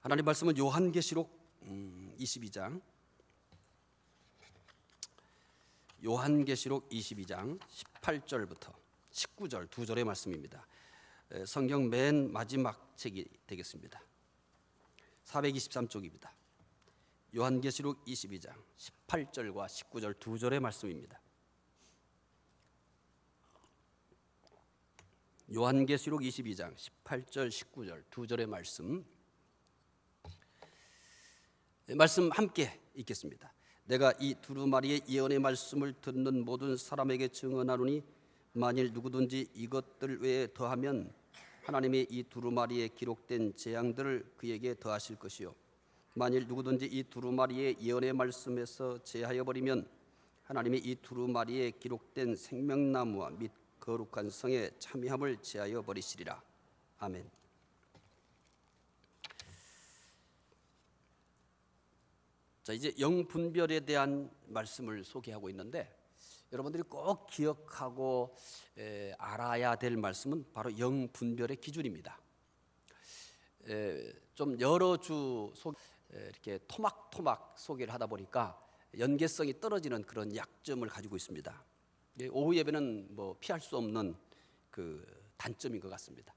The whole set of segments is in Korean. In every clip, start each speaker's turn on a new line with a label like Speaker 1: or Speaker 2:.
Speaker 1: 하나님 말씀은 요한계시록 22장 요한계시록 22장 18절부터 19절 두 절의 말씀입니다. 성경 맨 마지막 책이 되겠습니다. 423쪽입니다. 요한계시록 22장 18절과 19절 두 절의 말씀입니다. 요한계시록 22장 18절 19절 두 절의 말씀 함께 읽겠습니다. 내가 이 두루마리의 예언의 말씀을 듣는 모든 사람에게 증언하노니 만일 누구든지 이것들 외에 더하면 하나님의 이 두루마리에 기록된 재앙들을 그에게 더하실 것이요 만일 누구든지 이 두루마리의 예언의 말씀에서 제하여 버리면 하나님이 이 두루마리에 기록된 생명나무와 및 거룩한 성의 참여함을 제하여 버리시리라. 아멘. 자, 이제 영분별에 대한 말씀을 소개하고 있는데 여러분들이 꼭 기억하고 알아야 될 말씀은 바로 영분별의 기준입니다. 좀 여러 주 이렇게 토막토막 소개를 하다 보니까 연계성이 떨어지는 그런 약점을 가지고 있습니다. 오후 예배는 뭐 피할 수 없는 그 단점인 것 같습니다.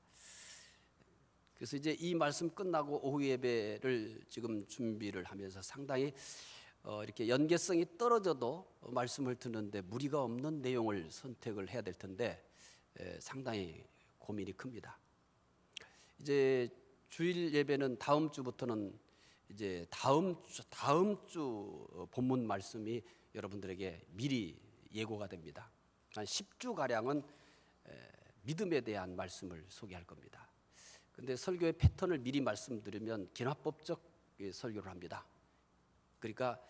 Speaker 1: 그래서 이제 이 말씀 끝나고 오후 예배를 지금 준비를 하면서 상당히 이렇게 연계성이 떨어져도 말씀을 듣는데 무리가 없는 내용을 선택을 해야 될 텐데 상당히 고민이 큽니다. 이제 주일 예배는 다음 주부터는 이제 다음 주 본문 말씀이 여러분들에게 미리 예고가 됩니다. 한 10주 가량은 믿음에 대한 말씀을 소개할 겁니다. 근데 설교의 패턴을 미리 말씀드리면 기납법적 설교를 합니다. 그러니까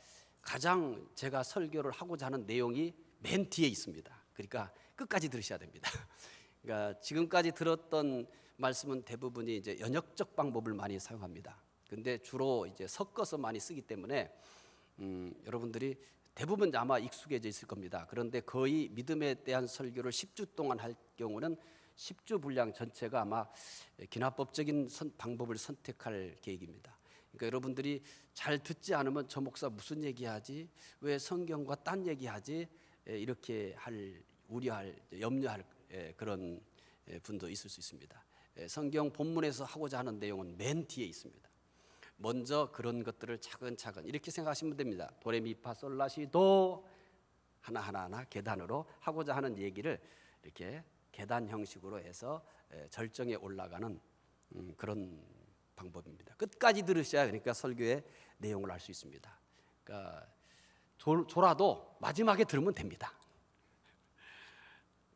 Speaker 1: 가장 제가 설교를 하고자 하는 내용이 맨 뒤에 있습니다. 그러니까 끝까지 들으셔야 됩니다. 그러니까 지금까지 들었던 말씀은 대부분이 이제 연역적 방법을 많이 사용합니다. 근데 주로 이제 섞어서 많이 쓰기 때문에 여러분들이 대부분 아마 익숙해져 있을 겁니다. 그런데 거의 믿음에 대한 설교를 10주 동안 할 경우는 10주 분량 전체가 아마 기납법적인 방법을 선택할 계획입니다. 그러니까 여러분들이 잘 듣지 않으면 저 목사 무슨 얘기하지? 왜 성경과 딴 얘기하지? 이렇게 우려할, 염려할 그런 분도 있을 수 있습니다. 성경 본문에서 하고자 하는 내용은 맨 뒤에 있습니다. 먼저 그런 것들을 차근차근 이렇게 생각하시면 됩니다. 도레미파솔라시도 하나하나 계단으로 하고자 하는 얘기를 이렇게 계단 형식으로 해서 절정에 올라가는 그런 방법입니다. 끝까지 들으셔야 그러니까 설교의 내용을 알 수 있습니다. 그러니까 졸아도 마지막에 들으면 됩니다.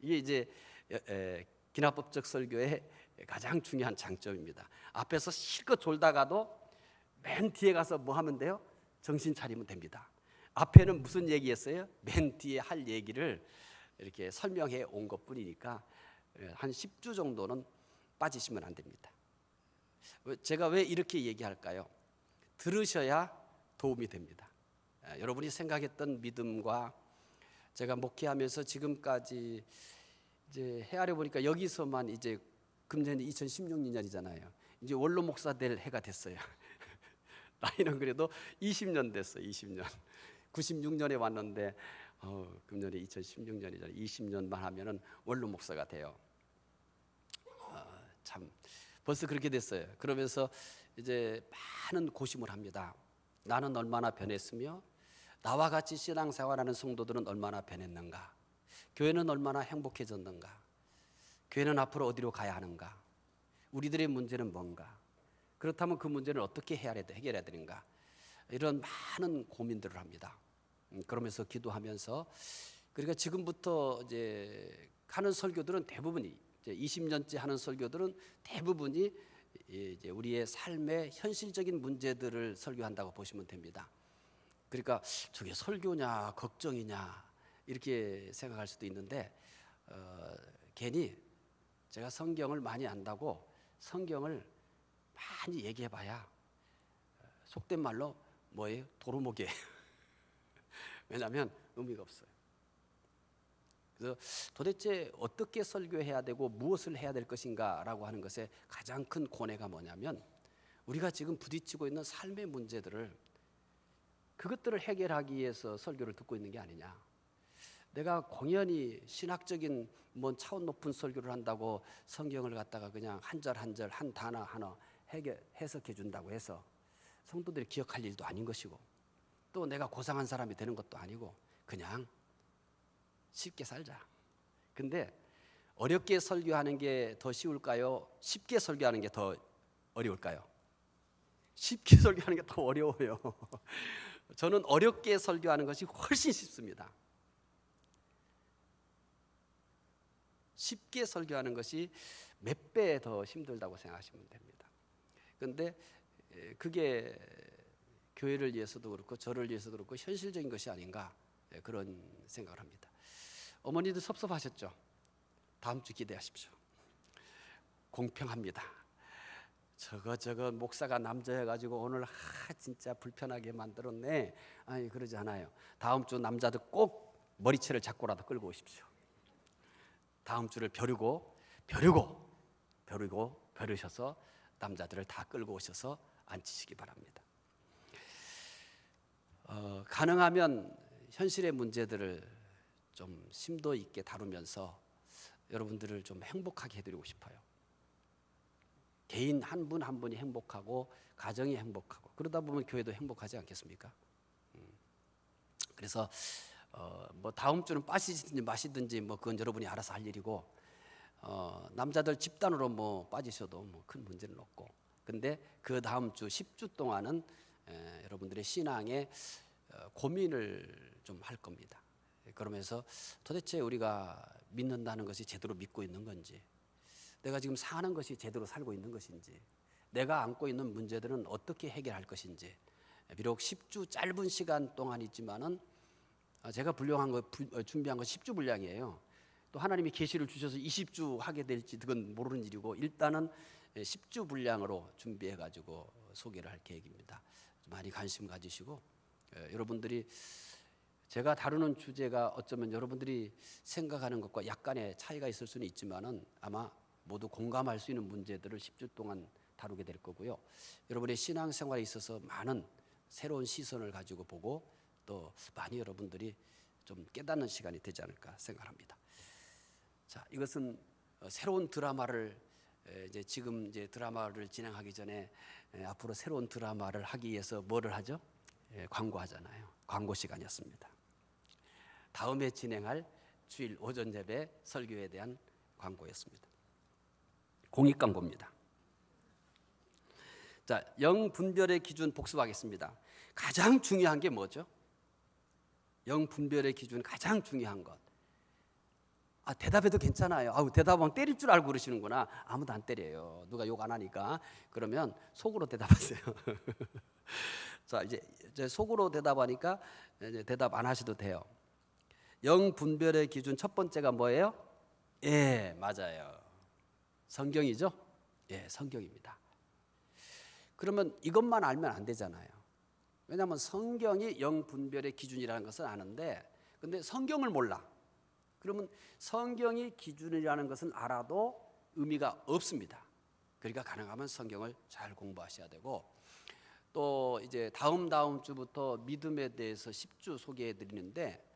Speaker 1: 이게 이제 기납법적 설교의 가장 중요한 장점입니다. 앞에서 실컷 졸다가도 맨 뒤에 가서 뭐 하면 돼요? 정신 차리면 됩니다. 앞에는 무슨 얘기했어요? 맨 뒤에 할 얘기를 이렇게 설명해 온 것뿐이니까 한 10주 정도는 빠지시면 안 됩니다. 제가 왜 이렇게 얘기할까요? 들으셔야 도움이 됩니다. 여러분이 생각했던 믿음과 제가 목회하면서 지금까지 이제 헤아려 보니까 여기서만 이제 금년이 2016년이잖아요. 이제 원로 목사 될 해가 됐어요. 나이는 그래도 20년 됐어요. 20년. 96년에 왔는데 금년이 2016년이잖아요. 20년만 하면은 원로 목사가 돼요. 참 벌써 그렇게 됐어요. 그러면서 이제 많은 고심을 합니다. 나는 얼마나 변했으며 나와 같이 신앙생활하는 성도들은 얼마나 변했는가? 교회는 얼마나 행복해졌는가? 교회는 앞으로 어디로 가야 하는가? 우리들의 문제는 뭔가? 그렇다면 그 문제를 어떻게 해결해야 되는가? 이런 많은 고민들을 합니다. 그러면서 기도하면서 그러니까 지금부터 이제 하는 설교들은 대부분이 이제 20년째 하는 설교들은 대부분이 이제 우리의 삶의 현실적인 문제들을 설교한다고 보시면 됩니다. 그러니까 저게 설교냐 걱정이냐 이렇게 생각할 수도 있는데 괜히 제가 성경을 많이 안다고 성경을 많이 얘기해봐야 속된 말로 뭐예요? 도루묵이에요. 왜냐하면 의미가 없어요. 그래서 도대체 어떻게 설교해야 되고 무엇을 해야 될 것인가라고 하는 것의 가장 큰 고뇌가 뭐냐면 우리가 지금 부딪히고 있는 삶의 문제들을 그것들을 해결하기 위해서 설교를 듣고 있는 게 아니냐. 내가 공연히 신학적인 뭔 차원 높은 설교를 한다고 성경을 갖다가 그냥 한 절 한 절 한 단어 하나 해석해 준다고 해서 성도들이 기억할 일도 아닌 것이고 또 내가 고상한 사람이 되는 것도 아니고 그냥 쉽게 살자. 근데 어렵게 설교하는 게 더 쉬울까요? 쉽게 설교하는 게 더 어려울까요? 쉽게 설교하는 게 더 어려워요. 저는 어렵게 설교하는 것이 훨씬 쉽습니다. 쉽게 설교하는 것이 몇 배 더 힘들다고 생각하시면 됩니다. 그런데 그게 교회를 위해서도 그렇고 저를 위해서도 그렇고 현실적인 것이 아닌가 그런 생각을 합니다. 어머니도 섭섭하셨죠? 다음 주 기대하십시오. 공평합니다. 저거 목사가 남자여가지고 오늘 진짜 불편하게 만들었네. 아니 그러지 않아요. 다음 주 남자들 꼭 머리채를 잡고라도 끌고 오십시오. 다음 주를 벼르셔서 남자들을 다 끌고 오셔서 앉히시기 바랍니다. 가능하면 현실의 문제들을 좀 심도 있게 다루면서 여러분들을 좀 행복하게 해드리고 싶어요. 개인 한 분 한 분이 행복하고 가정이 행복하고 그러다 보면 교회도 행복하지 않겠습니까? 그래서 뭐 다음 주는 빠지든지 마시든지 뭐 그건 여러분이 알아서 할 일이고 남자들 집단으로 뭐 빠지셔도 뭐 큰 문제는 없고 근데 그 다음 주 10주 동안은 여러분들의 신앙에 고민을 좀 할 겁니다. 그러면서 도대체 우리가 믿는다는 것이 제대로 믿고 있는 건지 내가 지금 사는 것이 제대로 살고 있는 것인지 내가 안고 있는 문제들은 어떻게 해결할 것인지 비록 10주 짧은 시간 동안이지만은 제가 준비한 거 10주 분량이에요. 또 하나님이 계시를 주셔서 20주 하게 될지 그건 모르는 일이고 일단은 10주 분량으로 준비해 가지고 소개를 할 계획입니다. 많이 관심 가지시고 여러분들이 제가 다루는 주제가 어쩌면 여러분들이 생각하는 것과 약간의 차이가 있을 수는 있지만은 아마 모두 공감할 수 있는 문제들을 10주 동안 다루게 될 거고요. 여러분의 신앙생활에 있어서 많은 새로운 시선을 가지고 보고 또 많이 여러분들이 좀 깨닫는 시간이 되지 않을까 생각합니다. 자, 이것은 새로운 드라마를 지금 드라마를 진행하기 전에 앞으로 새로운 드라마를 하기 위해서 뭐를 하죠? 광고하잖아요. 광고 시간이었습니다. 다음에 진행할 주일 오전 예배 설교에 대한 광고였습니다. 공익 광고입니다. 자, 영 분별의 기준 복습하겠습니다. 가장 중요한 게 뭐죠? 영 분별의 기준 가장 중요한 것. 대답해도 괜찮아요. 대답하면 때릴 줄 알고 그러시는구나. 아무도 안 때려요. 누가 욕 안 하니까. 그러면 속으로 대답하세요. 자, 이제 속으로 대답하니까 이제 대답 안 하셔도 돼요. 영 분별의 기준 첫 번째가 뭐예요? 예, 맞아요. 성경이죠? 예, 성경입니다. 그러면 이것만 알면 안 되잖아요. 왜냐하면 성경이 영 분별의 기준이라는 것을 아는데 근데 성경을 몰라. 그러면 성경이 기준이라는 것은 알아도 의미가 없습니다. 그러니까 가능하면 성경을 잘 공부하셔야 되고 또 이제 다음 주부터 믿음에 대해서 10주 소개해 드리는데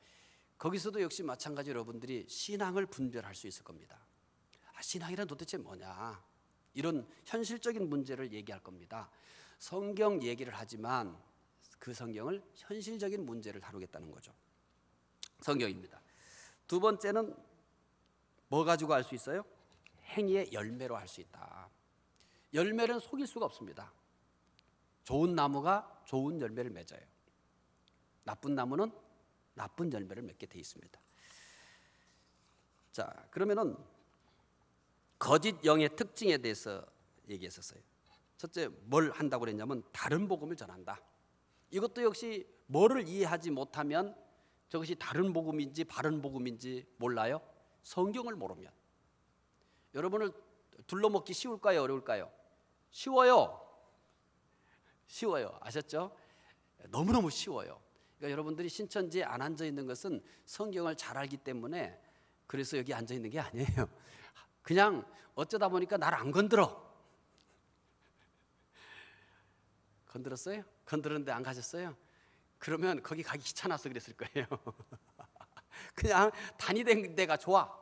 Speaker 1: 거기서도 역시 마찬가지로 여러분들이 신앙을 분별할 수 있을 겁니다. 신앙이란 도대체 뭐냐? 이런 현실적인 문제를 얘기할 겁니다. 성경 얘기를 하지만 그 성경을 현실적인 문제를 다루겠다는 거죠. 성경입니다. 두 번째는 뭐 가지고 알 수 있어요? 행위의 열매로 알 수 있다. 열매는 속일 수가 없습니다. 좋은 나무가 좋은 열매를 맺어요. 나쁜 나무는 나쁜 열매를 맺게 돼 있습니다. 자, 그러면은 거짓 영의 특징에 대해서 얘기했었어요. 첫째, 뭘 한다고 그랬냐면 다른 복음을 전한다. 이것도 역시 뭐를 이해하지 못하면 저것이 다른 복음인지 바른 복음인지 몰라요? 성경을 모르면. 여러분을 둘러먹기 쉬울까요? 어려울까요? 쉬워요. 쉬워요. 아셨죠? 너무너무 쉬워요. 그러니까 여러분들이 신천지에 안 앉아 있는 것은 성경을 잘 알기 때문에 그래서 여기 앉아 있는 게 아니에요. 그냥 어쩌다 보니까 나를 안 건드려. 건드렸어요? 건드렸는데 안 가셨어요? 그러면 거기 가기 귀찮아서 그랬을 거예요. 그냥 다니던 데가 좋아.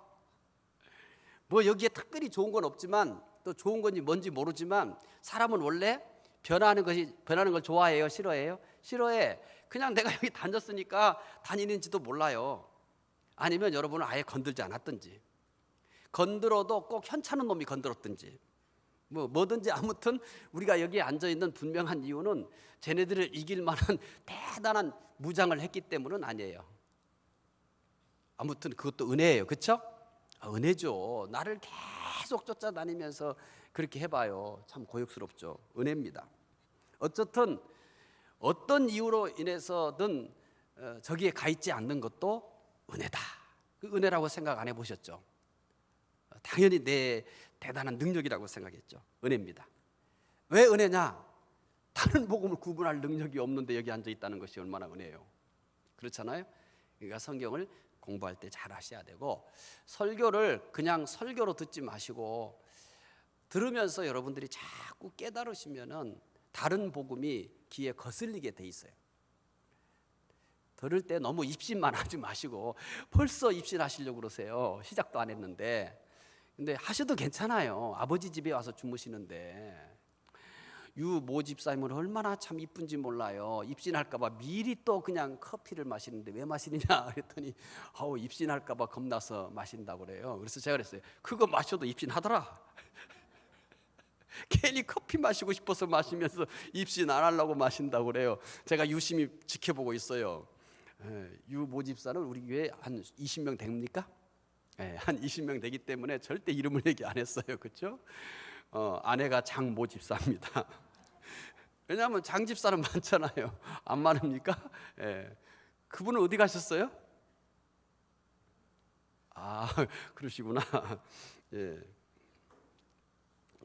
Speaker 1: 뭐 여기에 특별히 좋은 건 없지만, 또 좋은 건지 뭔지 모르지만, 사람은 원래 변하는 걸 좋아해요? 싫어해요? 싫어해. 그냥 내가 여기 다녔으니까 다니는지도 몰라요. 아니면 여러분은 아예 건들지 않았든지, 건들어도 꼭 현찮은 놈이 건들었든지, 뭐든지 아무튼 우리가 여기에 앉아 있는 분명한 이유는 쟤네들을 이길 만한 대단한 무장을 했기 때문은 아니에요. 아무튼 그것도 은혜예요. 그렇죠? 은혜죠. 나를 계속 쫓아다니면서 그렇게 해봐요. 참 고역스럽죠. 은혜입니다. 어쨌든 어떤 이유로 인해서든 저기에 가 있지 않는 것도 은혜다. 그 은혜라고 생각 안 해보셨죠? 당연히 내 대단한 능력이라고 생각했죠. 은혜입니다. 왜 은혜냐? 다른 복음을 구분할 능력이 없는데 여기 앉아 있다는 것이 얼마나 은혜예요. 그렇잖아요? 그러니까 성경을 공부할 때 잘 하셔야 되고, 설교를 그냥 설교로 듣지 마시고 들으면서 여러분들이 자꾸 깨달으시면은 다른 복음이 귀에 거슬리게 돼 있어요. 들을 때 너무 입신만 하지 마시고, 벌써 입신하시려고 그러세요. 시작도 안 했는데. 근데 하셔도 괜찮아요. 아버지 집에 와서 주무시는데. 유모 집사님은 얼마나 참 이쁜지 몰라요. 입신할까봐 미리 또 그냥 커피를 마시는데 왜 마시느냐 그랬더니 입신할까봐 겁나서 마신다고 그래요. 그래서 제가 그랬어요. 그거 마셔도 입신하더라. 괜히 커피 마시고 싶어서 마시면서 입신 안 하려고 마신다고 그래요. 제가 유심히 지켜보고 있어요. 유모 집사는 우리 교회에 한 20명 됩니까? 한 20명 되기 때문에 절대 이름을 얘기 안 했어요. 그렇죠? 아내가 장모 집사입니다. 왜냐하면 장 집사는 많잖아요. 안 많습니까? 그분은 어디 가셨어요? 그러시구나.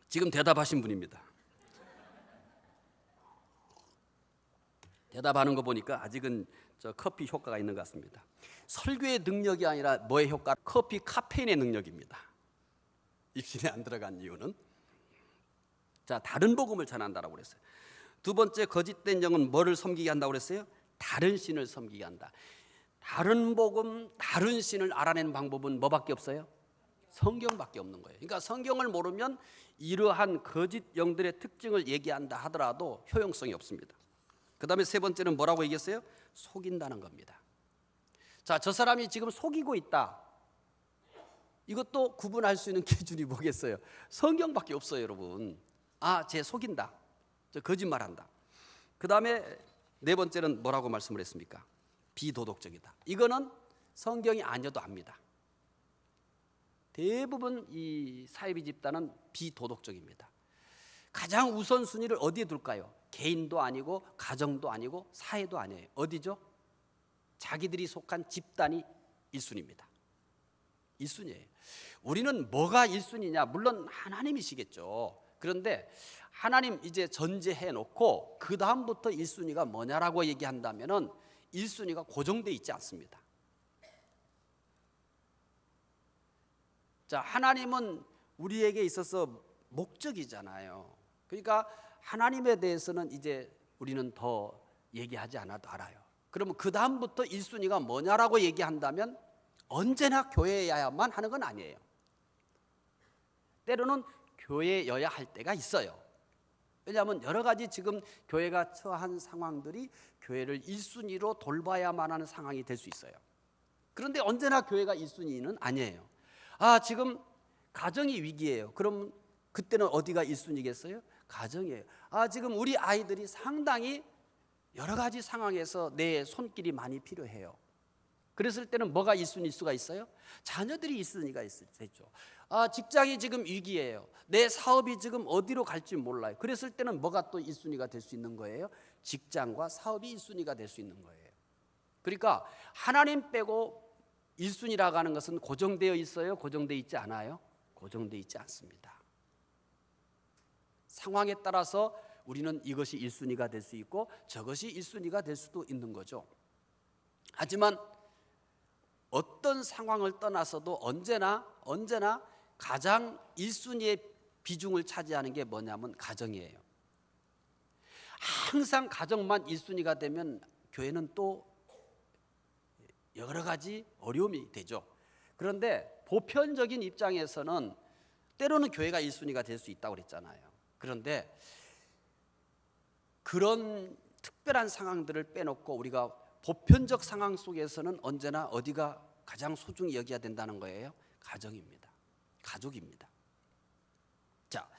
Speaker 1: 지금 대답하신 분입니다. 대답하는 거 보니까 아직은 저 커피 효과가 있는 것 같습니다. 설교의 능력이 아니라 뭐의 효과? 커피 카페인의 능력입니다. 입신에 안 들어간 이유는, 자, 다른 복음을 전한다라고 그랬어요. 두 번째, 거짓된 영은 뭐를 섬기게 한다고 그랬어요? 다른 신을 섬기게 한다. 다른 복음, 다른 신을 알아내는 방법은 뭐밖에 없어요? 성경밖에 없는 거예요. 그러니까 성경을 모르면 이러한 거짓 영들의 특징을 얘기한다 하더라도 효용성이 없습니다. 그 다음에 세 번째는 뭐라고 얘기했어요? 속인다는 겁니다. 자, 저 사람이 지금 속이고 있다. 이것도 구분할 수 있는 기준이 뭐겠어요? 성경밖에 없어요, 여러분. 쟤 속인다. 저 거짓말한다. 그 다음에 네 번째는 뭐라고 말씀을 했습니까? 비도덕적이다. 이거는 성경이 아니어도 압니다. 대부분 이 사이비 집단은 비도덕적입니다. 가장 우선순위를 어디에 둘까요? 개인도 아니고 가정도 아니고 사회도 아니에요. 어디죠? 자기들이 속한 집단이 1순위입니다. 1순위예요. 우리는 뭐가 1순위냐? 물론 하나님이시겠죠. 그런데 하나님 이제 전제해 놓고 그 다음부터 1순위가 뭐냐라고 얘기한다면은 1순위가 고정되어 있지 않습니다. 자, 하나님은 우리에게 있어서 목적이잖아요. 그러니까 하나님에 대해서는 이제 우리는 더 얘기하지 않아도 알아요. 그러면 그 다음부터 1순위가 뭐냐라고 얘기한다면 언제나 교회여야만 하는 건 아니에요. 때로는 교회여야 할 때가 있어요. 왜냐하면 여러 가지 지금 교회가 처한 상황들이 교회를 1순위로 돌봐야만 하는 상황이 될 수 있어요. 그런데 언제나 교회가 1순위는 아니에요. 지금 가정이 위기예요. 그럼 그때는 어디가 1순위겠어요? 가정이에요. 지금 우리 아이들이 상당히 여러 가지 상황에서 내 손길이 많이 필요해요. 그랬을 때는 뭐가 1순위일 수가 있어요? 자녀들이 1순위가 있죠. 직장이 지금 위기예요. 내 사업이 지금 어디로 갈지 몰라요. 그랬을 때는 뭐가 또 1순위가 될 수 있는 거예요? 직장과 사업이 1순위가 될 수 있는 거예요. 그러니까 하나님 빼고 1순위라고 하는 것은 고정되어 있어요? 고정되어 있지 않아요? 고정되어 있지 않습니다. 상황에 따라서 우리는 이것이 1순위가 될 수 있고 저것이 1순위가 될 수도 있는 거죠. 하지만 어떤 상황을 떠나서도 언제나 가장 1순위의 비중을 차지하는 게 뭐냐면 가정이에요. 항상 가정만 1순위가 되면 교회는 또 여러 가지 어려움이 되죠. 그런데 보편적인 입장에서는 때로는 교회가 1순위가 될 수 있다고 그랬잖아요. 그런데 그런 특별한 상황들을 빼놓고 우리가 보편적 상황 속에서는 언제나 어디가 가장 소중히 여겨야 된다는 거예요? 가정입니다. 가족입니다. 자,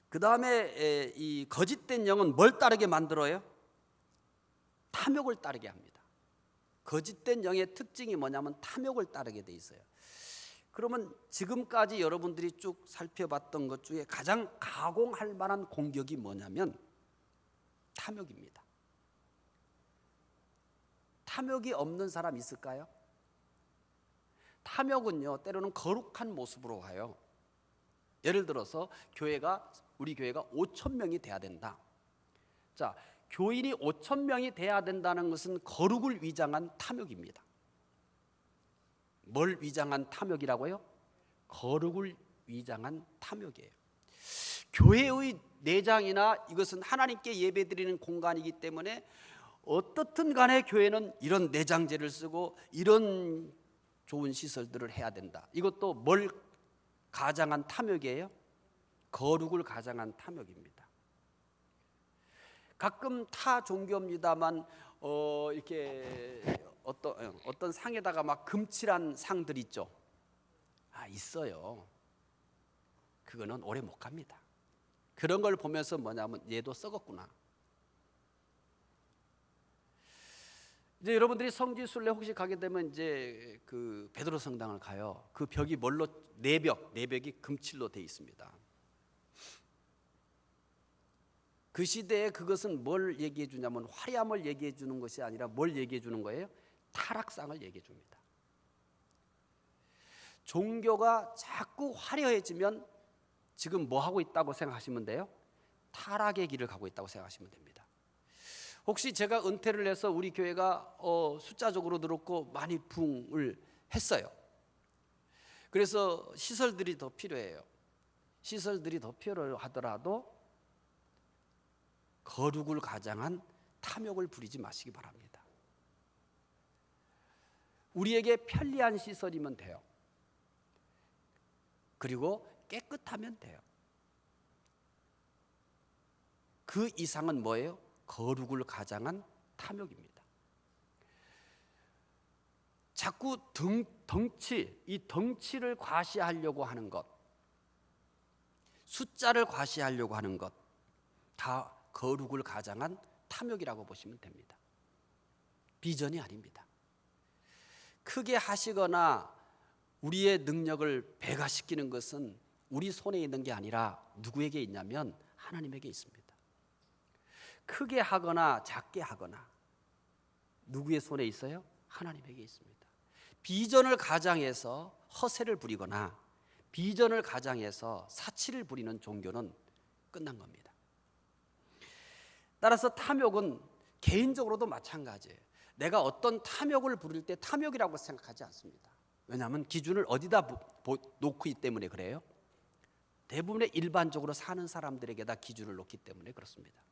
Speaker 1: 그 다음에 이 거짓된 영은 뭘 따르게 만들어요? 탐욕을 따르게 합니다. 거짓된 영의 특징이 뭐냐면 탐욕을 따르게 돼 있어요. 그러면 지금까지 여러분들이 쭉 살펴봤던 것 중에 가장 가공할 만한 공격이 뭐냐면 탐욕입니다. 탐욕이 없는 사람 있을까요? 탐욕은요, 때로는 거룩한 모습으로 와요. 예를 들어서 우리 교회가 5,000명이 돼야 된다. 자, 교인이 5,000명이 돼야 된다는 것은 거룩을 위장한 탐욕입니다. 뭘 위장한 탐욕이라고요? 거룩을 위장한 탐욕이에요. 교회의 내장이나 이것은 하나님께 예배드리는 공간이기 때문에 어떻든 간에 교회는 이런 내장제를 쓰고 이런 좋은 시설들을 해야 된다. 이것도 뭘 가장한 탐욕이에요? 거룩을 가장한 탐욕입니다. 가끔 타 종교입니다만 이렇게 어떤 상에다가 막 금칠한 상들 있죠. 있어요. 그거는 오래 못 갑니다. 그런 걸 보면서 뭐냐면 얘도 썩었구나. 이제 여러분들이 성지순례 혹시 가게 되면 이제 그 베드로 성당을 가요. 그 벽이 뭘로 내벽이 금칠로 돼 있습니다. 그 시대에 그것은 뭘 얘기해 주냐면 화려함을 얘기해 주는 것이 아니라 뭘 얘기해 주는 거예요? 타락상을 얘기해 줍니다. 종교가 자꾸 화려해지면 지금 뭐 하고 있다고 생각하시면 돼요? 타락의 길을 가고 있다고 생각하시면 됩니다. 혹시 제가 은퇴를 해서 우리 교회가 숫자적으로 늘었고 많이 부흥을 했어요. 그래서 시설들이 더 필요해요. 시설들이 더 필요하더라도 거룩을 가장한 탐욕을 부리지 마시기 바랍니다. 우리에게 편리한 시설이면 돼요. 그리고 깨끗하면 돼요. 그 이상은 뭐예요? 거룩을 가장한 탐욕입니다. 자꾸 이 덩치를 과시하려고 하는 것, 숫자를 과시하려고 하는 것, 다 거룩을 가장한 탐욕이라고 보시면 됩니다. 비전이 아닙니다. 크게 하시거나 우리의 능력을 배가시키는 것은 우리 손에 있는 게 아니라 누구에게 있냐면 하나님에게 있습니다. 크게 하거나 작게 하거나 누구의 손에 있어요? 하나님에게 있습니다. 비전을 가장해서 허세를 부리거나 비전을 가장해서 사치를 부리는 종교는 끝난 겁니다. 따라서 탐욕은 개인적으로도 마찬가지예요. 내가 어떤 탐욕을 부릴 때 탐욕이라고 생각하지 않습니다. 왜냐하면 기준을 어디다 놓고 있기 때문에 그래요? 대부분의 일반적으로 사는 사람들에게다 기준을 놓기 때문에 그렇습니다.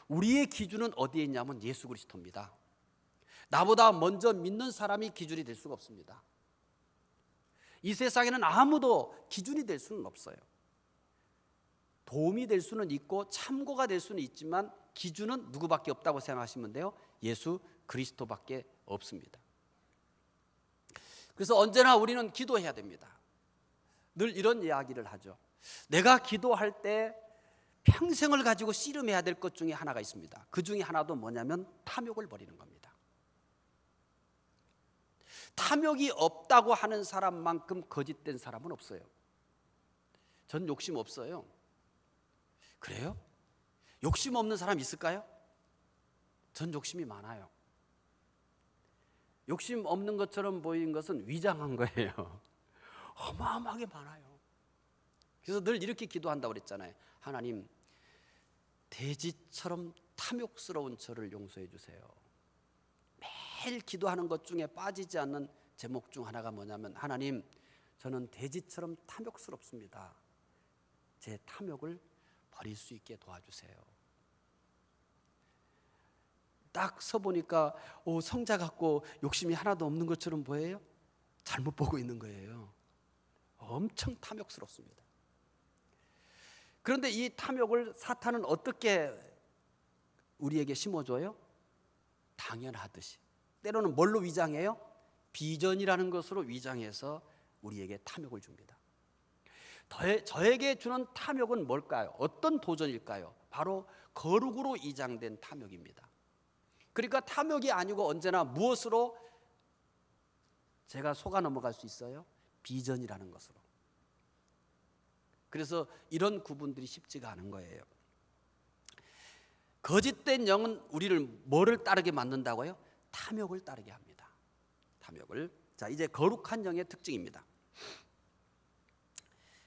Speaker 1: 우리의 기준은 어디에 있냐면 예수 그리스도입니다. 나보다 먼저 믿는 사람이 기준이 될 수가 없습니다. 이 세상에는 아무도 기준이 될 수는 없어요. 도움이 될 수는 있고 참고가 될 수는 있지만 기준은 누구밖에 없다고 생각하시면 돼요. 예수 그리스도밖에 없습니다. 그래서 언제나 우리는 기도해야 됩니다. 늘 이런 이야기를 하죠. 내가 기도할 때 평생을 가지고 씨름해야 될 것 중에 하나가 있습니다. 그 중에 하나도 뭐냐면 탐욕을 버리는 겁니다. 탐욕이 없다고 하는 사람만큼 거짓된 사람은 없어요. 전 욕심 없어요. 그래요? 욕심 없는 사람 있을까요? 전 욕심이 많아요. 욕심 없는 것처럼 보이는 것은 위장한 거예요. 어마어마하게 많아요. 그래서 늘 이렇게 기도한다고 그랬잖아요. 하나님, 돼지처럼 탐욕스러운 저를 용서해 주세요. 매일 기도하는 것 중에 빠지지 않는 제목 중 하나가 뭐냐면 하나님, 저는 돼지처럼 탐욕스럽습니다. 제 탐욕을 버릴 수 있게 도와주세요. 딱 서보니까 성자 같고 욕심이 하나도 없는 것처럼 보여요? 잘못 보고 있는 거예요. 엄청 탐욕스럽습니다. 그런데 이 탐욕을 사탄은 어떻게 우리에게 심어줘요? 당연하듯이. 때로는 뭘로 위장해요? 비전이라는 것으로 위장해서 우리에게 탐욕을 줍니다. 저에게 주는 탐욕은 뭘까요? 어떤 도전일까요? 바로 거룩으로 위장된 탐욕입니다. 그러니까 탐욕이 아니고 언제나 무엇으로 제가 속아 넘어갈 수 있어요? 비전이라는 것으로. 그래서 이런 구분들이 쉽지가 않은 거예요. 거짓된 영은 우리를 뭐를 따르게 만든다고요? 탐욕을 따르게 합니다. 탐욕을. 자, 이제 거룩한 영의 특징입니다.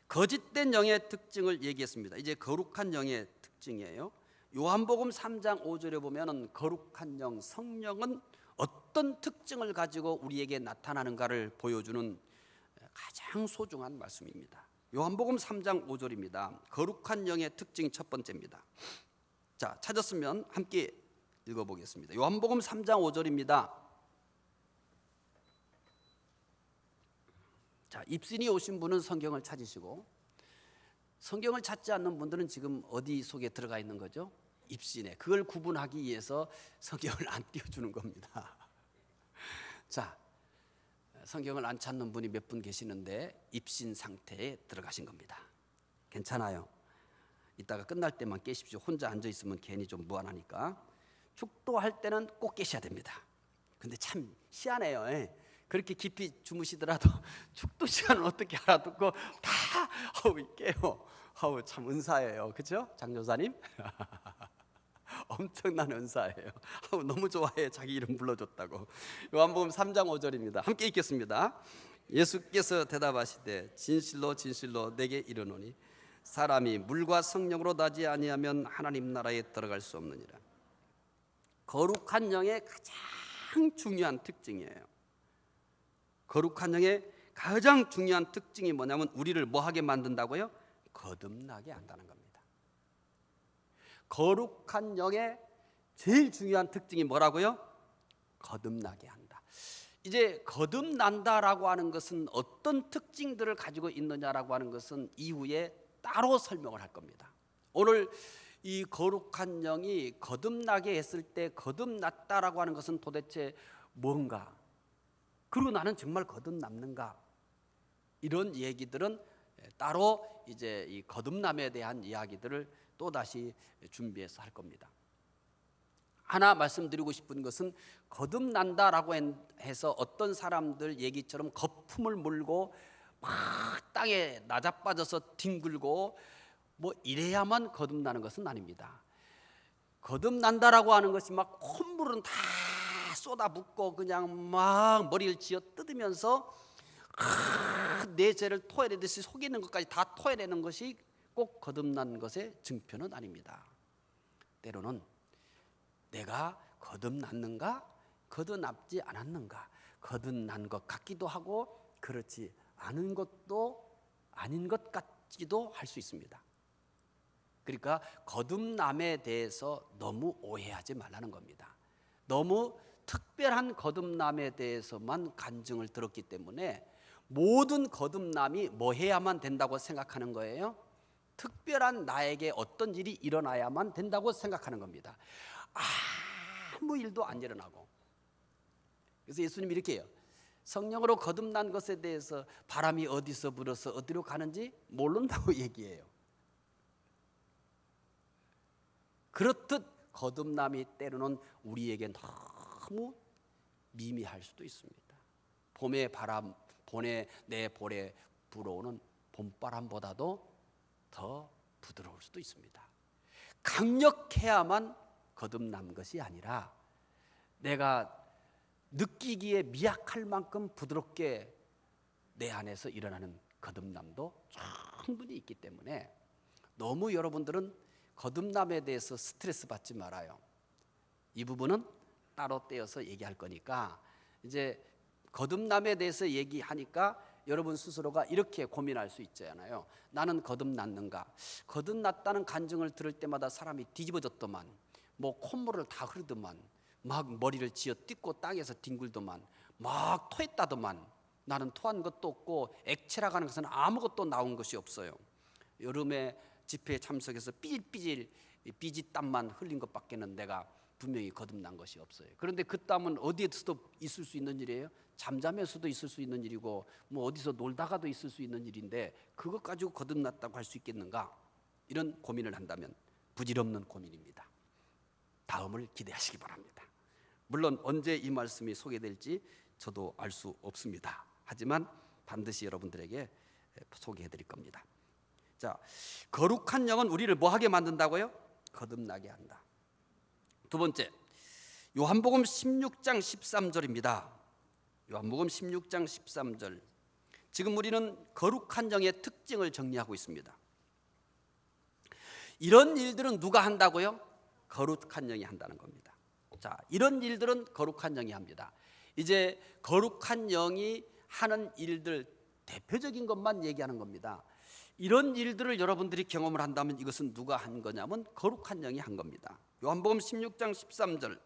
Speaker 1: 거짓된 영의 특징을 얘기했습니다. 이제 거룩한 영의 특징이에요. 요한복음 3장 5절에 보면은 거룩한 영, 성령은 어떤 특징을 가지고 우리에게 나타나는가를 보여주는 가장 소중한 말씀입니다. 요한복음 3장 5절입니다. 거룩한 영의 특징 첫 번째입니다. 자, 찾았으면 함께 읽어보겠습니다. 요한복음 3장 5절입니다. 자, 입신이 오신 분은 성경을 찾으시고, 성경을 찾지 않는 분들은 지금 어디 속에 들어가 있는 거죠? 입신에. 그걸 구분하기 위해서 성경을 안 띄워주는 겁니다. 자, 성경을 안 찾는 분이 몇 분 계시는데 입신 상태에 들어가신 겁니다. 괜찮아요. 이따가 끝날 때만 깨십시오. 혼자 앉아 있으면 괜히 좀 무안하니까. 축도할 때는 꼭 깨셔야 됩니다. 근데 참 희한해요. 그렇게 깊이 주무시더라도 축도 시간을 어떻게 알아듣고 다 깨요. 참 은사예요. 그렇죠? 장조사님? 엄청난 은사예요. 너무 좋아해. 자기 이름 불러줬다고. 요한복음 3장 5절입니다. 함께 읽겠습니다. 예수께서 대답하시되 진실로 진실로 내게 이르노니 사람이 물과 성령으로 나지 아니하면 하나님 나라에 들어갈 수 없느니라. 거룩한 영의 가장 중요한 특징이에요. 거룩한 영의 가장 중요한 특징이 뭐냐면 우리를 뭐하게 만든다고요? 거듭나게 한다는 겁니다. 거룩한 영의 제일 중요한 특징이 뭐라고요? 거듭나게 한다. 이제 거듭난다라고 하는 것은 어떤 특징들을 가지고 있느냐라고 하는 것은 이후에 따로 설명을 할 겁니다. 오늘 이 거룩한 영이 거듭나게 했을 때 거듭났다라고 하는 것은 도대체 뭔가, 그리고 나는 정말 거듭남는가, 이런 얘기들은 따로 이제 이 거듭남에 대한 이야기들을 또 다시 준비해서 할 겁니다. 하나 말씀드리고 싶은 것은 거듭난다라고 해서 어떤 사람들 얘기처럼 거품을 물고 막 땅에 나자빠져서 뒹굴고 뭐 이래야만 거듭나는 것은 아닙니다. 거듭난다라고 하는 것이 막 콧물은 다 쏟아붓고 그냥 막 머리를 쥐어 뜯으면서 내 죄를 토해내듯이 속이는 것까지 다 토해내는 것이 꼭 거듭난 것의 증표는 아닙니다. 때로는 내가 거듭났는가, 거듭났지 않았는가, 거듭난 것 같기도 하고 그렇지 않은 것도 아닌 것 같기도 할 수 있습니다. 그러니까 거듭남에 대해서 너무 오해하지 말라는 겁니다. 너무 특별한 거듭남에 대해서만 간증을 들었기 때문에 모든 거듭남이 뭐 해야만 된다고 생각하는 거예요? 특별한 나에게 어떤 일이 일어나야만 된다고 생각하는 겁니다. 아무 일도 안 일어나고. 그래서 예수님이 이렇게 해요. 성령으로 거듭난 것에 대해서 바람이 어디서 불어서 어디로 가는지 모른다고 얘기해요. 그렇듯 거듭남이 때로는 우리에게 너무 미미할 수도 있습니다. 봄의 바람, 내 볼에 불어오는 봄바람보다도 더 부드러울 수도 있습니다. 강력해야만 거듭난 것이 아니라 내가 느끼기에 미약할 만큼 부드럽게 내 안에서 일어나는 거듭남도 충분히 있기 때문에 너무 여러분들은 거듭남에 대해서 스트레스 받지 말아요. 이 부분은 따로 떼어서 얘기할 거니까 이제 거듭남에 대해서 얘기하니까 여러분 스스로가 이렇게 고민할 수 있잖아요. 나는 거듭났는가? 거듭났다는 간증을 들을 때마다 사람이 뒤집어졌더만, 뭐 콧물을 다 흐르더만, 막 머리를 쥐어 뜯고 땅에서 뒹굴더만, 막 토했다더만. 나는 토한 것도 없고 액체라고 하는 것은 아무것도 나온 것이 없어요. 여름에 집회에 참석해서 삐질삐질 땀만 흘린 것밖에는 내가 분명히 거듭난 것이 없어요. 그런데 그 땀은 어디에서도 있을 수 있는 일이에요? 잠자면서도 있을 수 있는 일이고, 뭐 어디서 놀다가도 있을 수 있는 일인데 그것 가지고 거듭났다고 할 수 있겠는가? 이런 고민을 한다면 부질없는 고민입니다. 다음을 기대하시기 바랍니다. 물론 언제 이 말씀이 소개될지 저도 알 수 없습니다. 하지만 반드시 여러분들에게 소개해 드릴 겁니다. 자, 거룩한 영은 우리를 뭐하게 만든다고요? 거듭나게 한다. 두 번째, 요한복음 16장 13절입니다. 요한복음 16장 13절. 지금 우리는 거룩한 영의 특징을 정리하고 있습니다. 이런 일들은 누가 한다고요? 거룩한 영이 한다는 겁니다. 자, 이런 일들은 거룩한 영이 합니다. 이제 거룩한 영이 하는 일들 대표적인 것만 얘기하는 겁니다. 이런 일들을 여러분들이 경험을 한다면 이것은 누가 한 거냐면 거룩한 영이 한 겁니다. 요한복음 16장 13절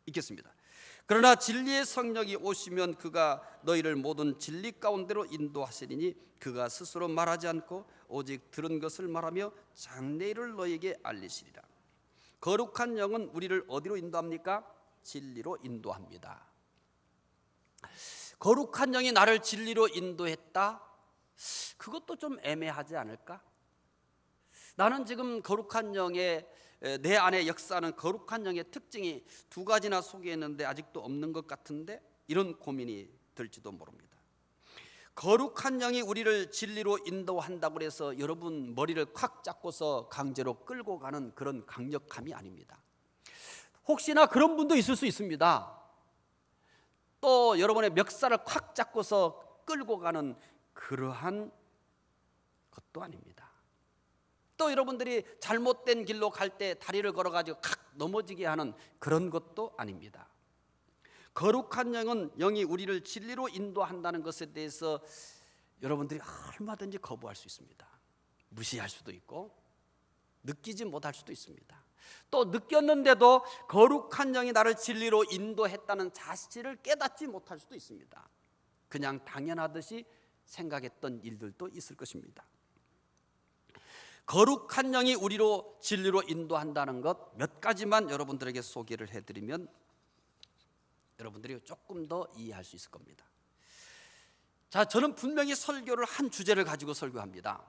Speaker 1: 읽겠습니다. 그러나 진리의 성령이 오시면 그가 너희를 모든 진리 가운데로 인도하시리니 그가 스스로 말하지 않고 오직 들은 것을 말하며 장래일을 너희에게 알리시리라. 거룩한 영은 우리를 어디로 인도합니까? 진리로 인도합니다. 거룩한 영이 나를 진리로 인도했다? 그것도 좀 애매하지 않을까? 나는 지금 거룩한 영의 내 안에 역사하는 거룩한 영의 특징이 두 가지나 소개했는데 아직도 없는 것 같은데 이런 고민이 들지도 모릅니다. 거룩한 영이 우리를 진리로 인도한다고 해서 여러분 머리를 콱 잡고서 강제로 끌고 가는 그런 강력함이 아닙니다. 혹시나 그런 분도 있을 수 있습니다. 또 여러분의 멱살을 콱 잡고서 끌고 가는 그러한 것도 아닙니다. 또 여러분들이 잘못된 길로 갈 때 다리를 걸어가지고 칵 넘어지게 하는 그런 것도 아닙니다. 거룩한 영이 우리를 진리로 인도한다는 것에 대해서 여러분들이 얼마든지 거부할 수 있습니다. 무시할 수도 있고 느끼지 못할 수도 있습니다. 또 느꼈는데도 거룩한 영이 나를 진리로 인도했다는 사실을 깨닫지 못할 수도 있습니다. 그냥 당연하듯이 생각했던 일들도 있을 것입니다. 거룩한 영이 우리로 진리로 인도한다는 것 몇 가지만 여러분들에게 소개를 해드리면 여러분들이 조금 더 이해할 수 있을 겁니다. 자, 저는 분명히 설교를 한 주제를 가지고 설교합니다.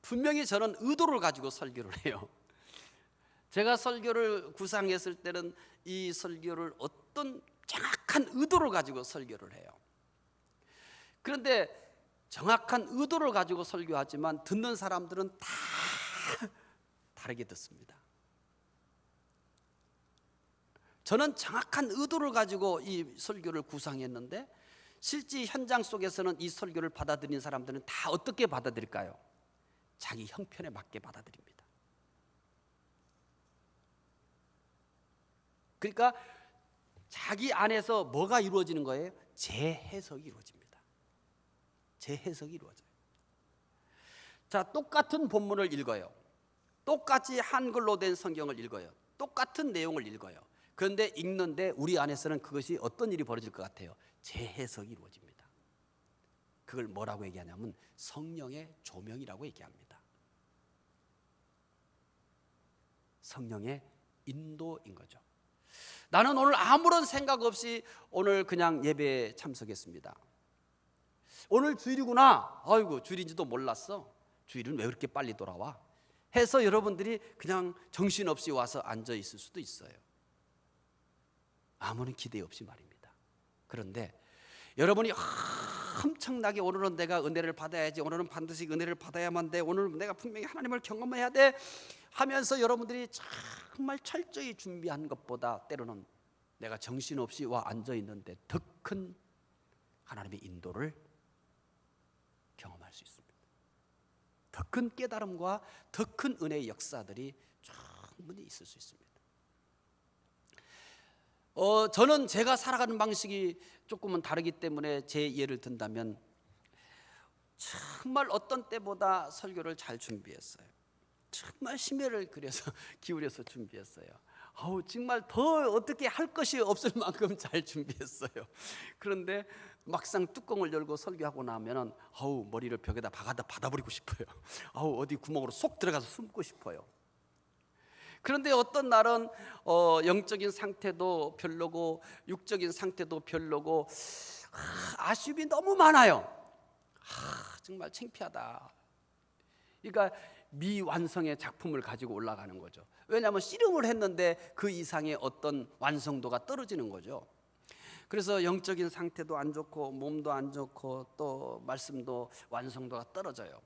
Speaker 1: 분명히 저는 의도를 가지고 설교를 해요. 제가 설교를 구상했을 때는 이 설교를 어떤 정확한 의도를 가지고 설교를 해요. 그런데 정확한 의도를 가지고 설교하지만 듣는 사람들은 다 다르게 듣습니다. 저는 정확한 의도를 가지고 이 설교를 구상했는데 실제 현장 속에서는 이 설교를 받아들인 사람들은 다 어떻게 받아들일까요? 자기 형편에 맞게 받아들입니다. 그러니까 자기 안에서 뭐가 이루어지는 거예요? 재해석이 이루어집니다. 재해석이 이루어져요. 자, 똑같은 본문을 읽어요. 똑같이 한글로 된 성경을 읽어요. 똑같은 내용을 읽어요. 그런데 읽는데 우리 안에서는 그것이 어떤 일이 벌어질 것 같아요? 재해석이 이루어집니다. 그걸 뭐라고 얘기하냐면 성령의 조명이라고 얘기합니다. 성령의 인도인 거죠. 나는 오늘 아무런 생각 없이 오늘 그냥 예배에 참석했습니다. 오늘 주일이구나. 아이고, 주일인지도 몰랐어. 주일은 왜 그렇게 빨리 돌아와? 해서 여러분들이 그냥 정신없이 와서 앉아 있을 수도 있어요. 아무런 기대 없이 말입니다. 그런데 여러분이 엄청나게 오늘은 내가 은혜를 받아야지, 오늘은 반드시 은혜를 받아야만 돼, 오늘 내가 분명히 하나님을 경험해야 돼 하면서 여러분들이 정말 철저히 준비한 것보다 때로는 내가 정신없이 와 앉아 있는데 더 큰 하나님의 인도를 경험할 수 있습니다. 더 큰 깨달음과 더 큰 은혜의 역사들이 충분히 있을 수 있습니다. 저는 제가 살아가는 방식이 조금은 다르기 때문에 제 예를 든다면 정말 어떤 때보다 설교를 잘 준비했어요. 정말 심혈을 그려서 기울여서 준비했어요. 정말 더 어떻게 할 것이 없을 만큼 잘 준비했어요. 그런데 막상 뚜껑을 열고 설교하고 나면은 머리를 벽에다 박아버리고 싶어요. 어디 구멍으로 쏙 들어가서 숨고 싶어요. 그런데 어떤 날은 영적인 상태도 별로고 육적인 상태도 별로고 아쉬움이 너무 많아요. 정말 창피하다. 그러니까 미완성의 작품을 가지고 올라가는 거죠. 왜냐하면 씨름을 했는데 그 이상의 어떤 완성도가 떨어지는 거죠. 그래서 영적인 상태도 안 좋고 몸도 안 좋고 또 말씀도 완성도가 떨어져요.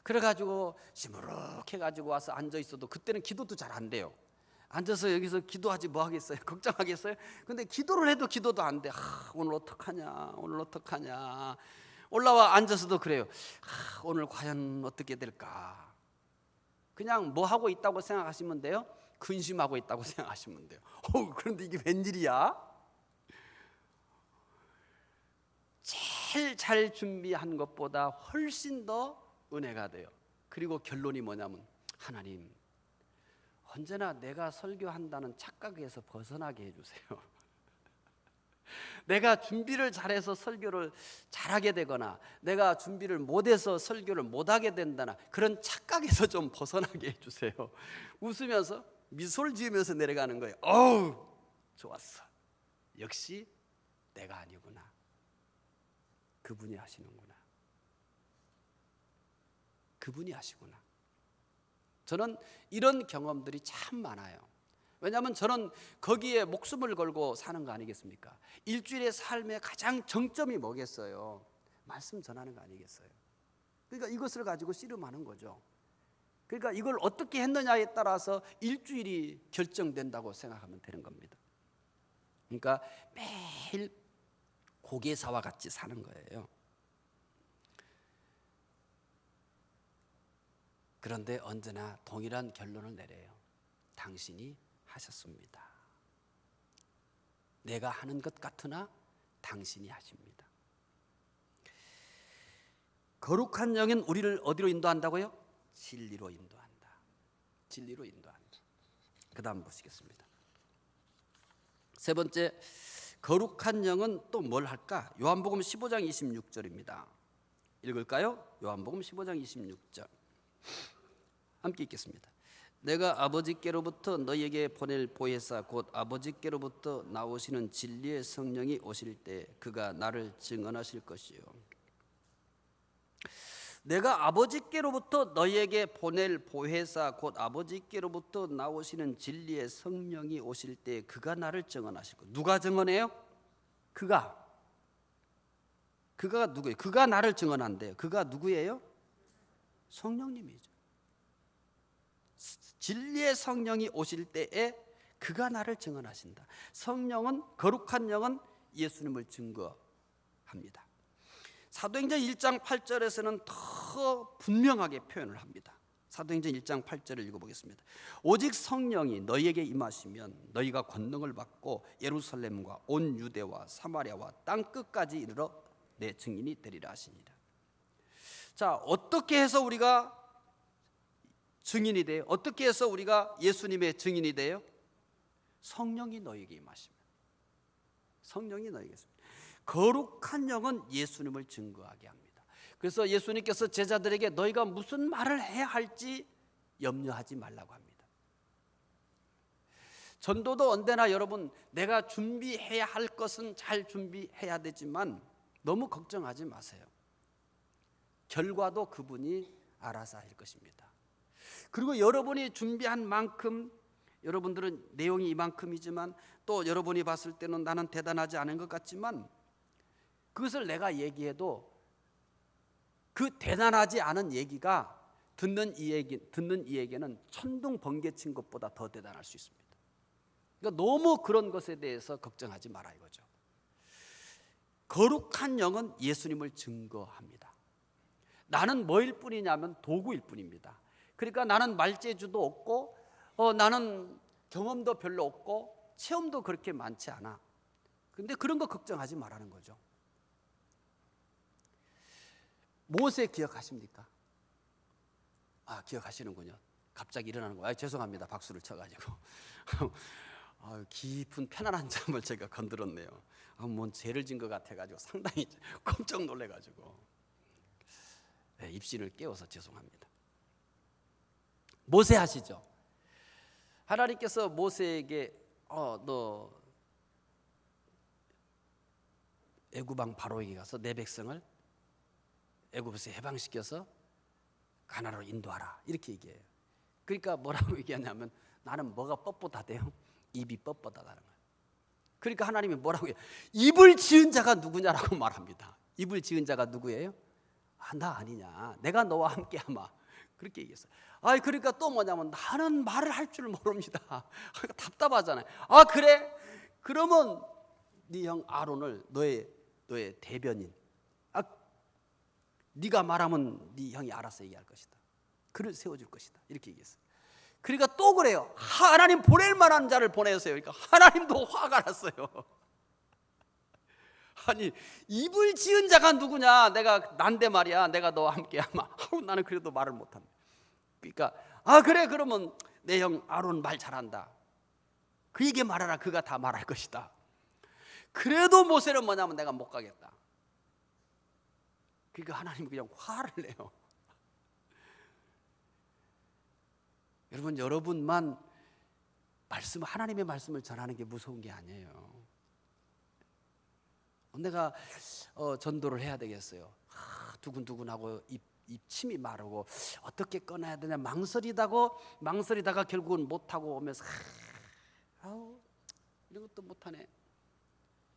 Speaker 1: 그래가지고 시무룩해가지고 와서 앉아 있어도 그때는 기도도 잘 안 돼요. 앉아서 여기서 기도하지 뭐 하겠어요? 걱정하겠어요? 근데 기도를 해도 기도도 안 돼. 오늘 어떡하냐, 오늘 어떡하냐. 올라와 앉아서도 그래요. 오늘 과연 어떻게 될까? 그냥 뭐 하고 있다고 생각하시면 돼요. 근심하고 있다고 생각하시면 돼요. 그런데 이게 웬일이야? 제일 잘 준비한 것보다 훨씬 더 은혜가 돼요. 그리고 결론이 뭐냐면 하나님 언제나 내가 설교한다는 착각에서 벗어나게 해주세요. 내가 준비를 잘해서 설교를 잘하게 되거나 내가 준비를 못해서 설교를 못하게 된다나 그런 착각에서 좀 벗어나게 해주세요. 웃으면서 미소를 지으면서 내려가는 거예요. 좋았어. 역시 내가 아니구나. 그분이 하시는구나. 그분이 하시구나. 저는 이런 경험들이 참 많아요. 왜냐하면 저는 거기에 목숨을 걸고 사는 거 아니겠습니까? 일주일의 삶의 가장 정점이 뭐겠어요? 말씀 전하는 거 아니겠어요? 그러니까 이것을 가지고 씨름하는 거죠. 그러니까 이걸 어떻게 했느냐에 따라서 일주일이 결정된다고 생각하면 되는 겁니다. 그러니까 매일 고개사와 같이 사는 거예요. 그런데 언제나 동일한 결론을 내려요. 당신이 하셨습니다. 내가 하는 것 같으나 당신이 하십니다. 거룩한 영은 우리를 어디로 인도한다고요? 진리로 인도한다. 진리로 인도한다. 그 다음 보시겠습니다. 세 번째, 거룩한 영은 또 뭘 할까? 요한복음 15장 26절입니다. 읽을까요? 요한복음 15장 26절. 함께 읽겠습니다. 내가 아버지께로부터 너희에게 보낼 보혜사 곧 아버지께로부터 나오시는 진리의 성령이 오실 때 그가 나를 증언하실 것이요. 내가 아버지께로부터 너희에게 보낼 보혜사 곧 아버지께로부터 나오시는 진리의 성령이 오실 때 그가 나를 증언하실 것. 누가 증언해요? 그가 누구예요? 그가 나를 증언한대요. 그가 누구예요? 성령님이죠. 진리의 성령이 오실 때에 그가 나를 증언하신다. 성령은, 거룩한 영은 예수님을 증거합니다. 사도행전 1장 8절에서는 더 분명하게 표현을 합니다. 사도행전 1장 8절을 읽어보겠습니다. 오직 성령이 너희에게 임하시면 너희가 권능을 받고 예루살렘과 온 유대와 사마리아와 땅끝까지 이르러 내 증인이 되리라 하시니라. 자, 어떻게 해서 우리가 증인이 돼요? 어떻게 해서 우리가 예수님의 증인이 돼요? 성령이 너희에게 임하시면. 성령이 너희에게 임하시면. 거룩한 영은 예수님을 증거하게 합니다. 그래서 예수님께서 제자들에게 너희가 무슨 말을 해야 할지 염려하지 말라고 합니다. 전도도 언제나 여러분 내가 준비해야 할 것은 잘 준비해야 되지만 너무 걱정하지 마세요. 결과도 그분이 알아서 할 것입니다. 그리고 여러분이 준비한 만큼 여러분들은 내용이 이만큼이지만 또 여러분이 봤을 때는 나는 대단하지 않은 것 같지만 그것을 내가 얘기해도 그 대단하지 않은 얘기가 듣는 이에게는 천둥 번개 친 것보다 더 대단할 수 있습니다. 그러니까 너무 그런 것에 대해서 걱정하지 마라 이거죠. 거룩한 영은 예수님을 증거합니다. 나는 뭐일 뿐이냐면 도구일 뿐입니다. 그러니까 나는 말재주도 없고 나는 경험도 별로 없고 체험도 그렇게 많지 않아. 근데 그런 거 걱정하지 말라는 거죠. 모세 기억하십니까? 아, 기억하시는군요. 갑자기 일어나는 거예요. 죄송합니다. 박수를 쳐가지고. 깊은 편안한 잠을 제가 건드렸네요. 뭔 죄를 진 것 같아가지고 상당히 깜짝 놀래가지고 입신을 깨워서 죄송합니다. 모세 아시죠? 하나님께서 모세에게 너 애굽 왕 바로에게 가서 내 백성을 애굽에서 해방시켜서 가나안으로 인도하라 이렇게 얘기해요. 그러니까 뭐라고 얘기하냐면 나는 뭐가 뻣뻣하대요? 입이 뻣뻣하다는 거예요. 그러니까 하나님이 뭐라고 해요? 입을 지은 자가 누구냐라고 말합니다. 입을 지은 자가 누구예요? 나 아니냐. 내가 너와 함께 하마. 그렇게 얘기했어요. 그러니까 또 뭐냐면 나는 말을 할 줄 모릅니다. 그러니까 답답하잖아요. 그래? 그러면 네 형 아론을 너의 대변인. 네가 말하면 네 형이 알아서 얘기할 것이다. 그를 세워줄 것이다. 이렇게 얘기했어요. 그러니까 또 그래요. 하나님 보낼 만한 자를 보내세요. 그러니까 하나님도 화가 났어요. 아니 입을 지은 자가 누구냐? 내가 난데 말이야. 내가 너와 함께 하마. 나는 그래도 말을 못한다. 그러니까 그래 그러면 내 형 아론 말 잘한다. 그에게 말하라. 그가 다 말할 것이다. 그래도 모세는 뭐냐면 내가 못 가겠다. 그러니까 하나님이 그냥 화를 내요. 여러분만 하나님의 말씀을 전하는 게 무서운 게 아니에요. 내가 전도를 해야 되겠어요. 두근두근하고 침이 마르고 어떻게 꺼내야 되냐 망설이다가 결국은 못하고 오면서 이런 것도 못하네.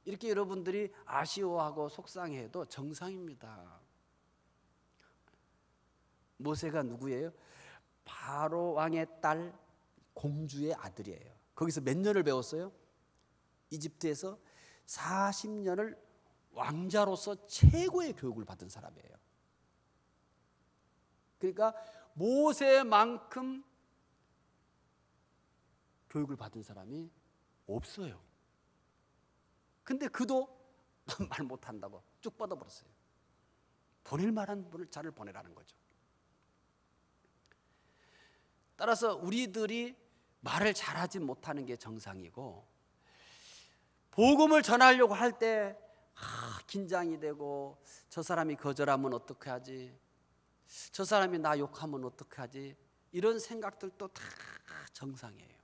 Speaker 1: 이렇게 여러분들이 아쉬워하고 속상해도 정상입니다. 모세가 누구예요? 바로 왕의 딸 공주의 아들이에요. 거기서 몇 년을 배웠어요? 이집트에서 40년을 왕자로서 최고의 교육을 받은 사람이에요. 그러니까 모세만큼 교육을 받은 사람이 없어요. 근데 그도 말 못한다고 쭉 뻗어버렸어요. 보낼 만한 분을 자를 보내라는 거죠. 따라서 우리들이 말을 잘하지 못하는 게 정상이고 복음을 전하려고 할 때 긴장이 되고 저 사람이 거절하면 어떻게 하지? 저 사람이 나 욕하면 어떻게 하지? 이런 생각들도 다 정상이에요.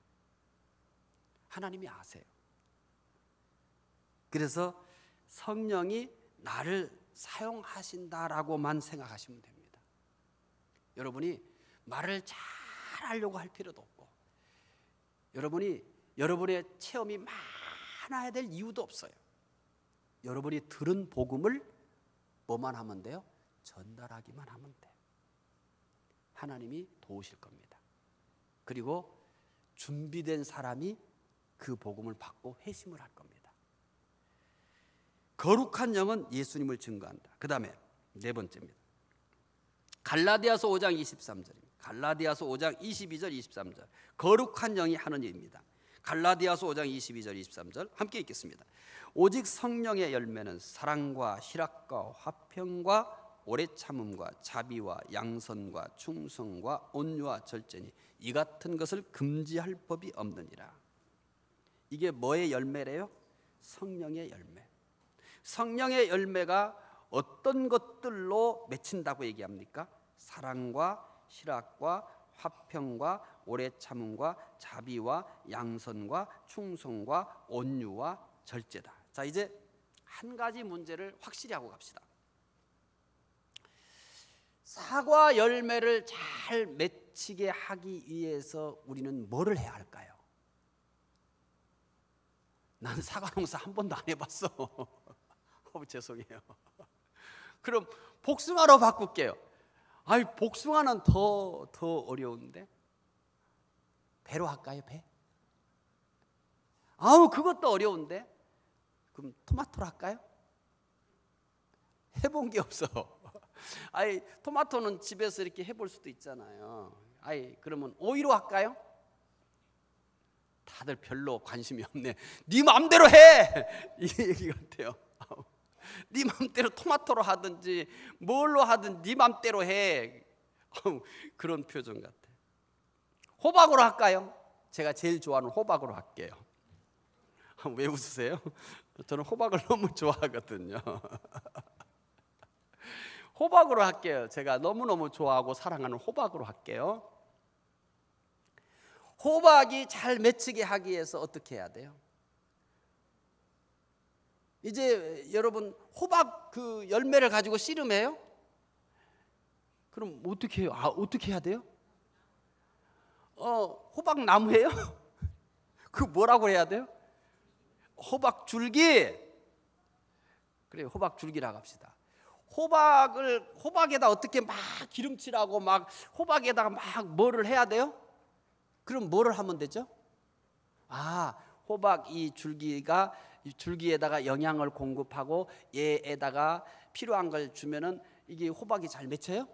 Speaker 1: 하나님이 아세요. 그래서 성령이 나를 사용하신다라고만 생각하시면 됩니다. 여러분이 말을 잘 하려고 할 필요도 없고 여러분의 체험이 많아야 될 이유도 없어요. 여러분이 들은 복음을 뭐만 하면 돼요? 전달하기만 하면 돼요. 하나님이 도우실 겁니다. 그리고 준비된 사람이 그 복음을 받고 회심을 할 겁니다. 거룩한 영은 예수님을 증거한다. 그 다음에 네 번째입니다. 갈라디아서 5장 23절입니다. 갈라디아서 5장 22절 23절. 거룩한 영이 하는 일입니다. 갈라디아서 5장 22절 23절 함께 읽겠습니다. 오직 성령의 열매는 사랑과 희락과 화평과 오래 참음과 자비와 양선과 충성과 온유와 절제니 이 같은 것을 금지할 법이 없느니라. 이게 뭐의 열매래요? 성령의 열매. 성령의 열매가 어떤 것들로 맺힌다고 얘기합니까? 사랑과 희락과 화평과 오래 참음과 자비와 양선과 충성과 온유와 절제다. 자, 이제 한 가지 문제를 확실히 하고 갑시다. 사과 열매를 잘 맺히게 하기 위해서 우리는 뭐를 해야 할까요? 난 사과 농사 한 번도 안 해봤어. 죄송해요. 그럼 복숭아로 바꿀게요. 복숭아는 더 어려운데 배로 할까요? 배? 그것도 어려운데 그럼 토마토로 할까요? 해본 게 없어. 토마토는 집에서 이렇게 해볼 수도 있잖아요. 그러면 오이로 할까요? 다들 별로 관심이 없네. 네 마음대로 해. 이 얘기 같아요. 네 마음대로 토마토로 하든지 뭘로 하든 네 마음대로 해. 그런 표정 같아요. 호박으로 할까요? 제가 제일 좋아하는 호박으로 할게요. 왜 웃으세요? 저는 호박을 너무 좋아하거든요. 호박으로 할게요. 제가 너무너무 좋아하고 사랑하는 호박으로 할게요. 호박이 잘 맺히게 하기 위해서 어떻게 해야 돼요? 이제 여러분 호박 그 열매를 가지고 씨름해요? 그럼 어떻게 해요? 어떻게 해야 돼요? 호박 나무예요? 그 뭐라고 해야 돼요? 호박 줄기. 그래요, 호박 줄기라고 합시다. 호박에다 어떻게 막 기름칠하고 막 호박에다가 막 뭐를 해야 돼요? 그럼 뭐를 하면 되죠? 호박 이 줄기에다가 영양을 공급하고 얘에다가 필요한 걸 주면은 이게 호박이 잘 맺혀요?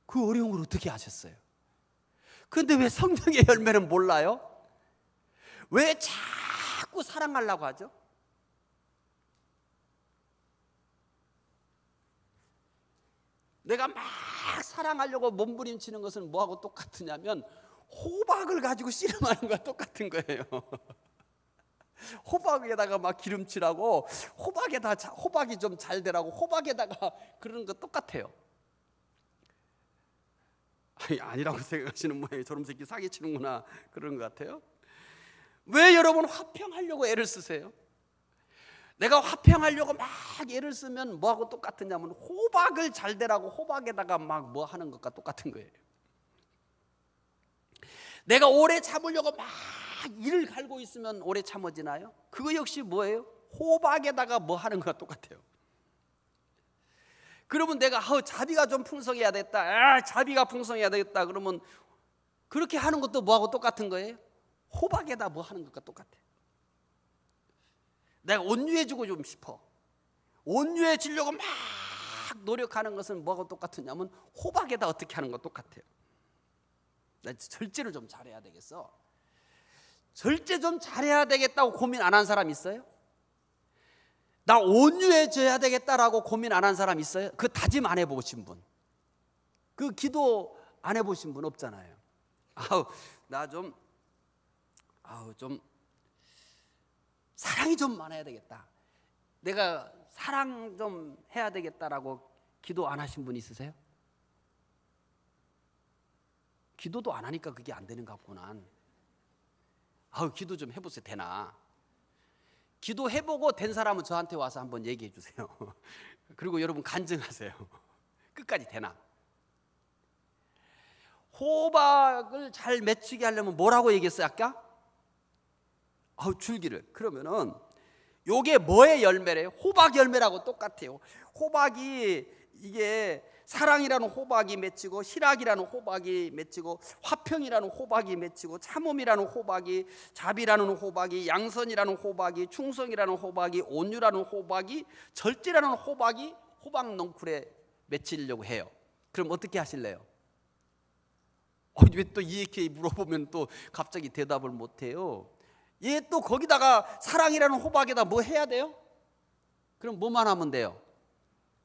Speaker 1: 그 어려운 걸 어떻게 아셨어요? 그런데 왜 성령의 열매는 몰라요? 왜 자꾸 사랑하려고 하죠? 내가 막 사랑하려고 몸부림치는 것은 뭐하고 똑같으냐면 호박을 가지고 씨름하는 거와 똑같은 거예요. 호박에다가 막 기름칠하고 호박이 좀 잘 되라고 호박에다가 그러는 거 똑같아요. 아니라고 생각하시는 모양이에요. 저놈 새끼 사기치는구나 그런 것 같아요. 왜 여러분 화평하려고 애를 쓰세요? 내가 화평하려고 막 애를 쓰면 뭐하고 똑같으냐면 호박을 잘 되라고 호박에다가 막 뭐 하는 것과 똑같은 거예요. 내가 오래 참으려고 막 이를 갈고 있으면 오래 참아지나요? 그거 역시 뭐예요? 호박에다가 뭐 하는 것과 똑같아요. 그러면 내가 자비가 좀 풍성해야 됐다, 자비가 풍성해야 되겠다 그러면 그렇게 하는 것도 뭐하고 똑같은 거예요? 호박에다 뭐 하는 것과 똑같아요. 내가 온유해지고 좀 싶어. 온유해지려고 막 노력하는 것은 뭐하고 똑같으냐면 호박에다 어떻게 하는 것 똑같아요. 나 절제를 좀 잘해야 되겠어. 절제 좀 잘해야 되겠다고 고민 안 한 사람 있어요? 나 온유해져야 되겠다라고 고민 안 한 사람 있어요? 그 다짐 안 해보신 분, 그 기도 안 해보신 분 없잖아요. 나 좀 사랑이 좀 많아야 되겠다, 내가 사랑 좀 해야 되겠다라고 기도 안 하신 분 있으세요? 기도도 안 하니까 그게 안 되는 것 같구나. 기도 좀 해보세요. 되나? 기도 해보고 된 사람은 저한테 와서 한번 얘기해 주세요. 그리고 여러분 간증하세요. 끝까지 되나? 호박을 잘 맺히게 하려면 뭐라고 얘기했어요 아까? 줄기를. 그러면은 요게 뭐의 열매래요? 호박 열매라고 똑같아요. 호박이 이게 사랑이라는 호박이 맺히고 희락이라는 호박이 맺히고 화평이라는 호박이 맺히고 참음이라는 호박이, 자비라는 호박이, 양선이라는 호박이, 충성이라는 호박이, 온유라는 호박이, 절제라는 호박이 호박 넝쿨에 맺히려고 해요. 그럼 어떻게 하실래요? 왜 또 이렇게 물어보면 또 갑자기 대답을 못해요? 얘 또 거기다가 사랑이라는 호박에다 뭐 해야 돼요? 그럼 뭐만 하면 돼요?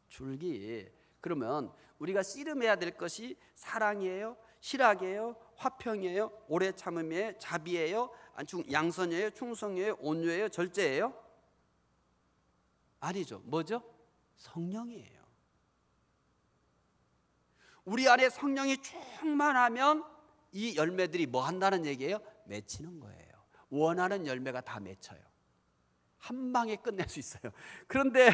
Speaker 1: 줄기. 그러면 우리가 씨름해야 될 것이 사랑이에요, 희락이에요, 화평이에요, 오래 참음이에요, 자비예요, 양선이에요, 충성이에요, 온유예요, 절제예요? 아니죠. 뭐죠? 성령이에요. 우리 안에 성령이 충만하면 이 열매들이 뭐 한다는 얘기예요? 맺히는 거예요. 원하는 열매가 다 맺혀요. 한 방에 끝낼 수 있어요. 그런데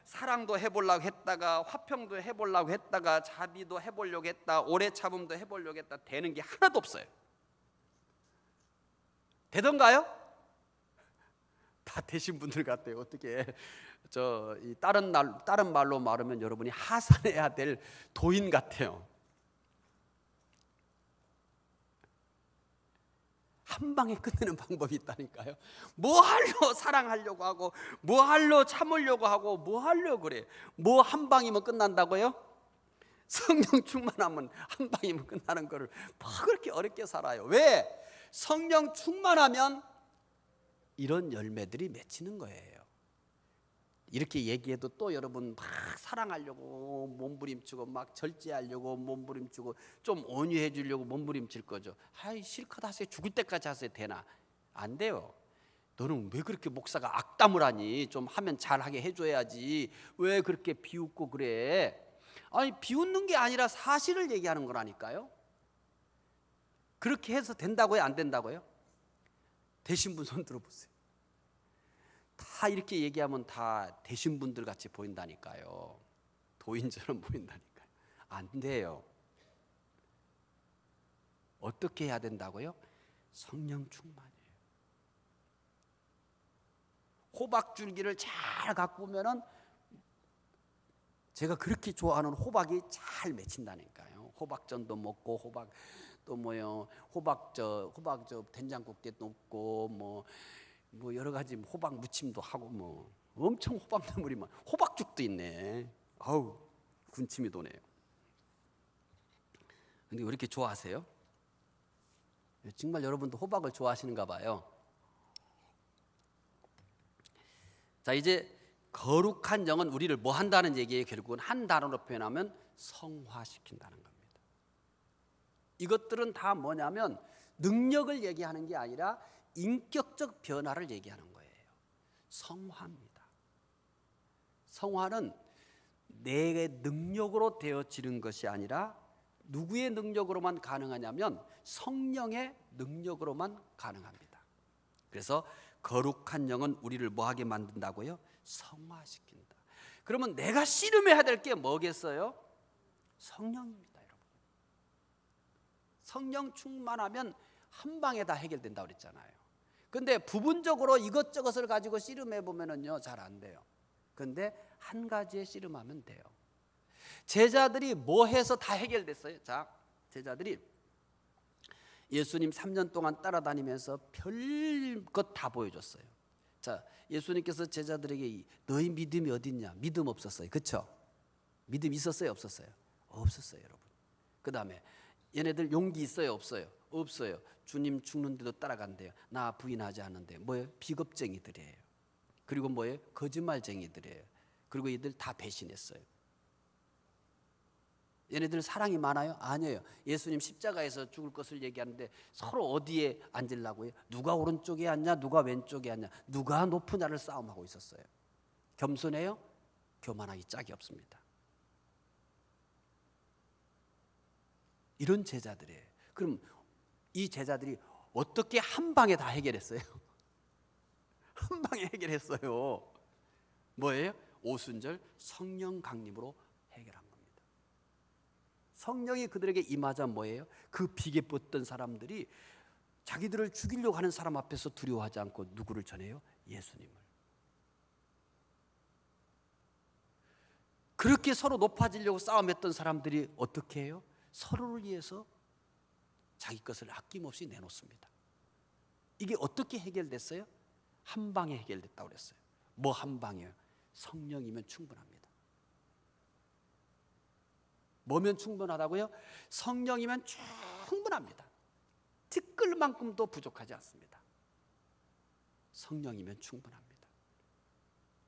Speaker 1: 사랑도 해보려고 했다가 화평도 해보려고 했다가 자비도 해보려고 했다, 오래 참음도 해보려고 했다, 되는 게 하나도 없어요. 되던가요? 다 되신 분들 같아요. 어떻게 이 다른 말로 말하면 여러분이 하산해야 될 도인 같아요. 한 방에 끝내는 방법이 있다니까요. 뭐 하려 사랑하려고 하고, 뭐 하려 참으려고 하고, 뭐 하려 그래. 뭐 한 방이면 끝난다고요? 성령 충만하면 한 방이면 끝나는 거를 뭐 그렇게 어렵게 살아요. 왜? 성령 충만하면 이런 열매들이 맺히는 거예요. 이렇게 얘기해도 또 여러분 막 사랑하려고 몸부림치고 막 절제하려고 몸부림치고 좀 온유해 주려고 몸부림칠 거죠. 아이 실컷 하세요. 죽을 때까지 하세요. 되나? 안 돼요. 너는 왜 그렇게 목사가 악담을 하니? 좀 하면 잘하게 해줘야지. 왜 그렇게 비웃고 그래? 아니 비웃는 게 아니라 사실을 얘기하는 거라니까요. 그렇게 해서 된다고요? 안 된다고요? 되신 분 손 들어보세요. 다 이렇게 얘기하면 다 되신 분들 같이 보인다니까요. 도인처럼 보인다니까요. 안 돼요. 어떻게 해야 된다고요? 성령 충만이에요. 호박줄기를 잘 갖고 오면은 제가 그렇게 좋아하는 호박이 잘 맺힌다니까요. 호박전도 먹고 호박 또 뭐요 호박 된장국도 먹고 뭐 여러 가지 호박 무침도 하고 뭐 엄청 호박나물이 막 호박죽도 있네. 아우 군침이 도네요. 근데 왜 이렇게 좋아하세요? 정말 여러분도 호박을 좋아하시는가 봐요. 자 이제 거룩한 영은 우리를 뭐 한다는 얘기예요? 결국은 한 단어로 표현하면 성화시킨다는 겁니다. 이것들은 다 뭐냐면 능력을 얘기하는 게 아니라 인격적 변화를 얘기하는 거예요. 성화입니다. 성화는 내 능력으로 되어지는 것이 아니라 누구의 능력으로만 가능하냐면 성령의 능력으로만 가능합니다. 그래서 거룩한 영은 우리를 뭐하게 만든다고요? 성화시킨다. 그러면 내가 씨름해야 될 게 뭐겠어요? 성령입니다, 여러분. 성령 충만하면 한 방에 다 해결된다고 그랬잖아요. 근데 부분적으로 이것저것을 가지고 씨름해 보면은요 잘 안 돼요. 근데 한 가지에 씨름하면 돼요. 제자들이 뭐 해서 다 해결됐어요? 자, 제자들이 예수님 3년 동안 따라다니면서 별것 다 보여줬어요. 자, 예수님께서 제자들에게 너희 믿음이 어딨냐? 믿음 없었어요. 그렇죠? 믿음 있었어요? 없었어요? 없었어요, 여러분. 그 다음에 얘네들 용기 있어요? 없어요? 없어요. 주님 죽는데도 따라간대요. 나 부인하지 않는데 뭐예요? 비겁쟁이들이에요. 그리고 뭐예요? 거짓말쟁이들이에요. 그리고 얘들 다 배신했어요. 얘네들 사랑이 많아요? 아니에요. 예수님 십자가에서 죽을 것을 얘기하는데 서로 어디에 앉으려고요? 누가 오른쪽에 앉냐? 누가 왼쪽에 앉냐? 누가 높으냐를 싸움하고 있었어요. 겸손해요? 교만하기 짝이 없습니다. 이런 제자들이에요. 그럼 이 제자들이 어떻게 한 방에 다 해결했어요? 한 방에 해결했어요. 뭐예요? 오순절 성령 강림으로 해결한 겁니다. 성령이 그들에게 임하자 뭐예요? 그 비개뻗던 사람들이 자기들을 죽이려고 하는 사람 앞에서 두려워하지 않고 누구를 전해요? 예수님을. 그렇게 서로 높아지려고 싸움했던 사람들이 어떻게 해요? 서로를 위해서 자기 것을 아낌없이 내놓습니다. 이게 어떻게 해결됐어요? 한 방에 해결됐다고 그랬어요. 뭐 한 방이에요? 성령이면 충분합니다. 뭐면 충분하다고요? 성령이면 충분합니다. 티끌만큼도 부족하지 않습니다. 성령이면 충분합니다.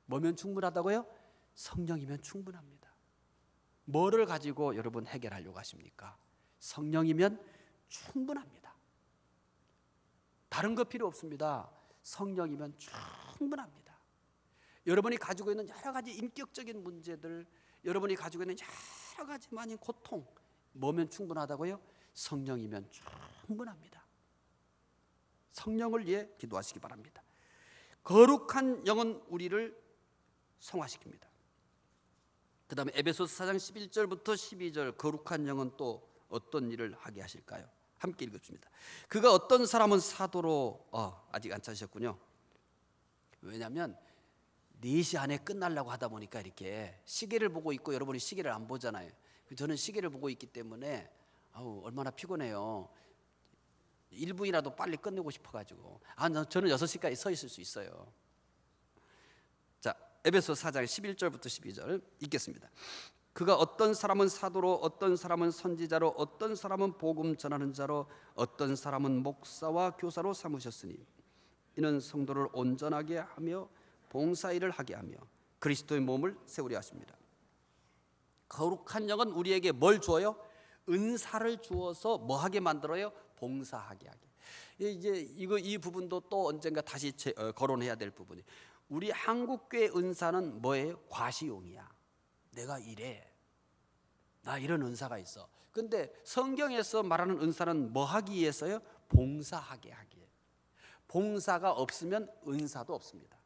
Speaker 1: 뭐면 충분하다고요? 성령이면 충분합니다. 뭐를 가지고 여러분 해결하려고 하십니까? 성령이면 충분합니다. 다른 거 필요 없습니다. 성령이면 충분합니다. 여러분이 가지고 있는 여러 가지 인격적인 문제들, 여러분이 가지고 있는 여러 가지 많은 고통, 뭐면 충분하다고요? 성령이면 충분합니다. 성령을 위해 기도하시기 바랍니다. 거룩한 영은 우리를 성화시킵니다. 그 다음에 에베소서 4장 11절부터 12절 거룩한 영은 또 어떤 일을 하게 하실까요? 함께 읽읍시다. 그가 어떤 사람은 사도로 아직 안 찾으셨군요. 왜냐하면 4시 안에 끝나려고 하다 보니까 이렇게 시계를 보고 있고 여러분이 시계를 안 보잖아요. 저는 시계를 보고 있기 때문에 얼마나 피곤해요. 1분이라도 빨리 끝내고 싶어가지고 저는 6시까지 서 있을 수 있어요. 자, 에베소 4장 11절부터 12절 읽겠습니다. 그가 어떤 사람은 사도로, 어떤 사람은 선지자로, 어떤 사람은 복음 전하는 자로, 어떤 사람은 목사와 교사로 삼으셨으니 이는 성도를 온전하게 하며 봉사일을 하게 하며 그리스도의 몸을 세우려 하십니다. 거룩한 영은 우리에게 뭘 주어요? 은사를 주어서 뭐하게 만들어요? 봉사하게 하게. 이제 이 부분도 또 언젠가 다시 거론해야 될 부분이, 우리 한국교회 은사는 뭐예요? 과시용이야. 내가 이래, 나 이런 은사가 있어. 근데 성경에서 말하는 은사는 뭐 하기 위해서요? 봉사하게 하기. 봉사가 없으면 은사도 없습니다.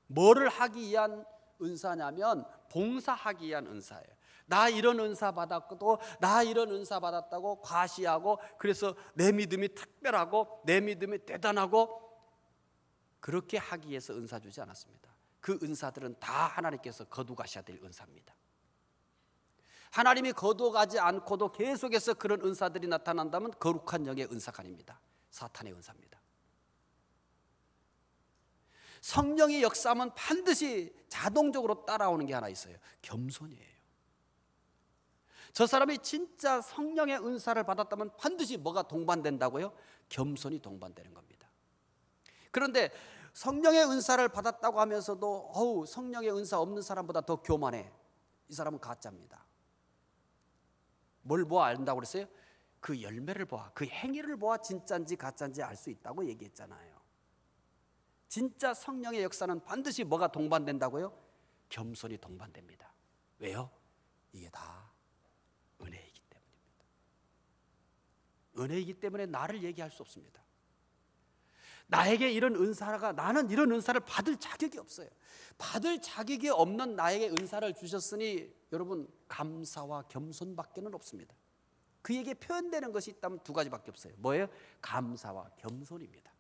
Speaker 1: 뭐를 하기 위한 은사냐면 봉사하기 위한 은사예요. 나 이런 은사 받았고, 나 이런 은사 받았다고 과시하고, 그래서 내 믿음이 특별하고 내 믿음이 대단하고 그렇게 하기 위해서 은사 주지 않았습니다. 그 은사들은 다 하나님께서 거두가셔야 될 은사입니다. 하나님이 거두가지 않고도 계속해서 그런 은사들이 나타난다면 거룩한 영의 은사가 아닙니다. 사탄의 은사입니다. 성령의 역사하면 반드시 자동적으로 따라오는 게 하나 있어요. 겸손이에요. 저 사람이 진짜 성령의 은사를 받았다면 반드시 뭐가 동반된다고요? 겸손이 동반되는 겁니다. 그런데 성령의 은사를 받았다고 하면서도 성령의 은사 없는 사람보다 더 교만해, 이 사람은 가짜입니다. 뭘 보아 안다고 그랬어요? 그 열매를 보아, 그 행위를 보아 진짜인지 가짜인지 알 수 있다고 얘기했잖아요. 진짜 성령의 역사는 반드시 뭐가 동반된다고요? 겸손이 동반됩니다. 왜요? 이게 다 은혜이기 때문입니다. 은혜이기 때문에 나를 얘기할 수 없습니다. 나에게 이런 은사가, 나는 이런 은사를 받을 자격이 없어요. 받을 자격이 없는 나에게 은사를 주셨으니 여러분, 감사와 겸손밖에는 없습니다. 그에게 표현되는 것이 있다면 두 가지밖에 없어요. 뭐예요? 감사와 겸손입니다.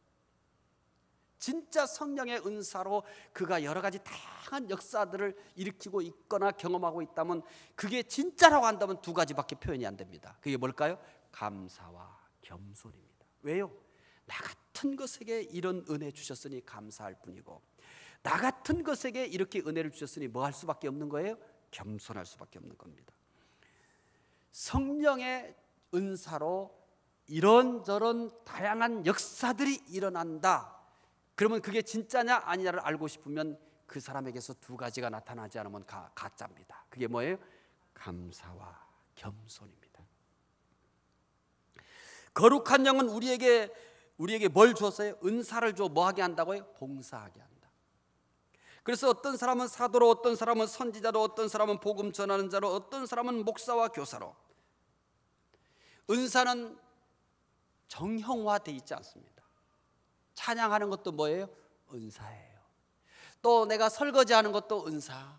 Speaker 1: 진짜 성령의 은사로 그가 여러 가지 다양한 역사들을 일으키고 있거나 경험하고 있다면, 그게 진짜라고 한다면 두 가지밖에 표현이 안 됩니다. 그게 뭘까요? 감사와 겸손입니다. 왜요? 나 같은 것에게 이런 은혜 주셨으니 감사할 뿐이고, 나 같은 것에게 이렇게 은혜를 주셨으니 뭐 할 수밖에 없는 거예요? 겸손할 수밖에 없는 겁니다. 성령의 은사로 이런저런 다양한 역사들이 일어난다. 그러면 그게 진짜냐 아니냐를 알고 싶으면 그 사람에게서 두 가지가 나타나지 않으면 가짜입니다. 그게 뭐예요? 감사와 겸손입니다. 거룩한 영은 우리에게 뭘 주었어요? 은사를 줘. 뭐 하게 한다고요? 봉사하게 한다. 그래서 어떤 사람은 사도로, 어떤 사람은 선지자로, 어떤 사람은 복음 전하는 자로, 어떤 사람은 목사와 교사로. 은사는 정형화되어 있지 않습니다. 찬양하는 것도 뭐예요? 은사예요. 또 내가 설거지하는 것도 은사,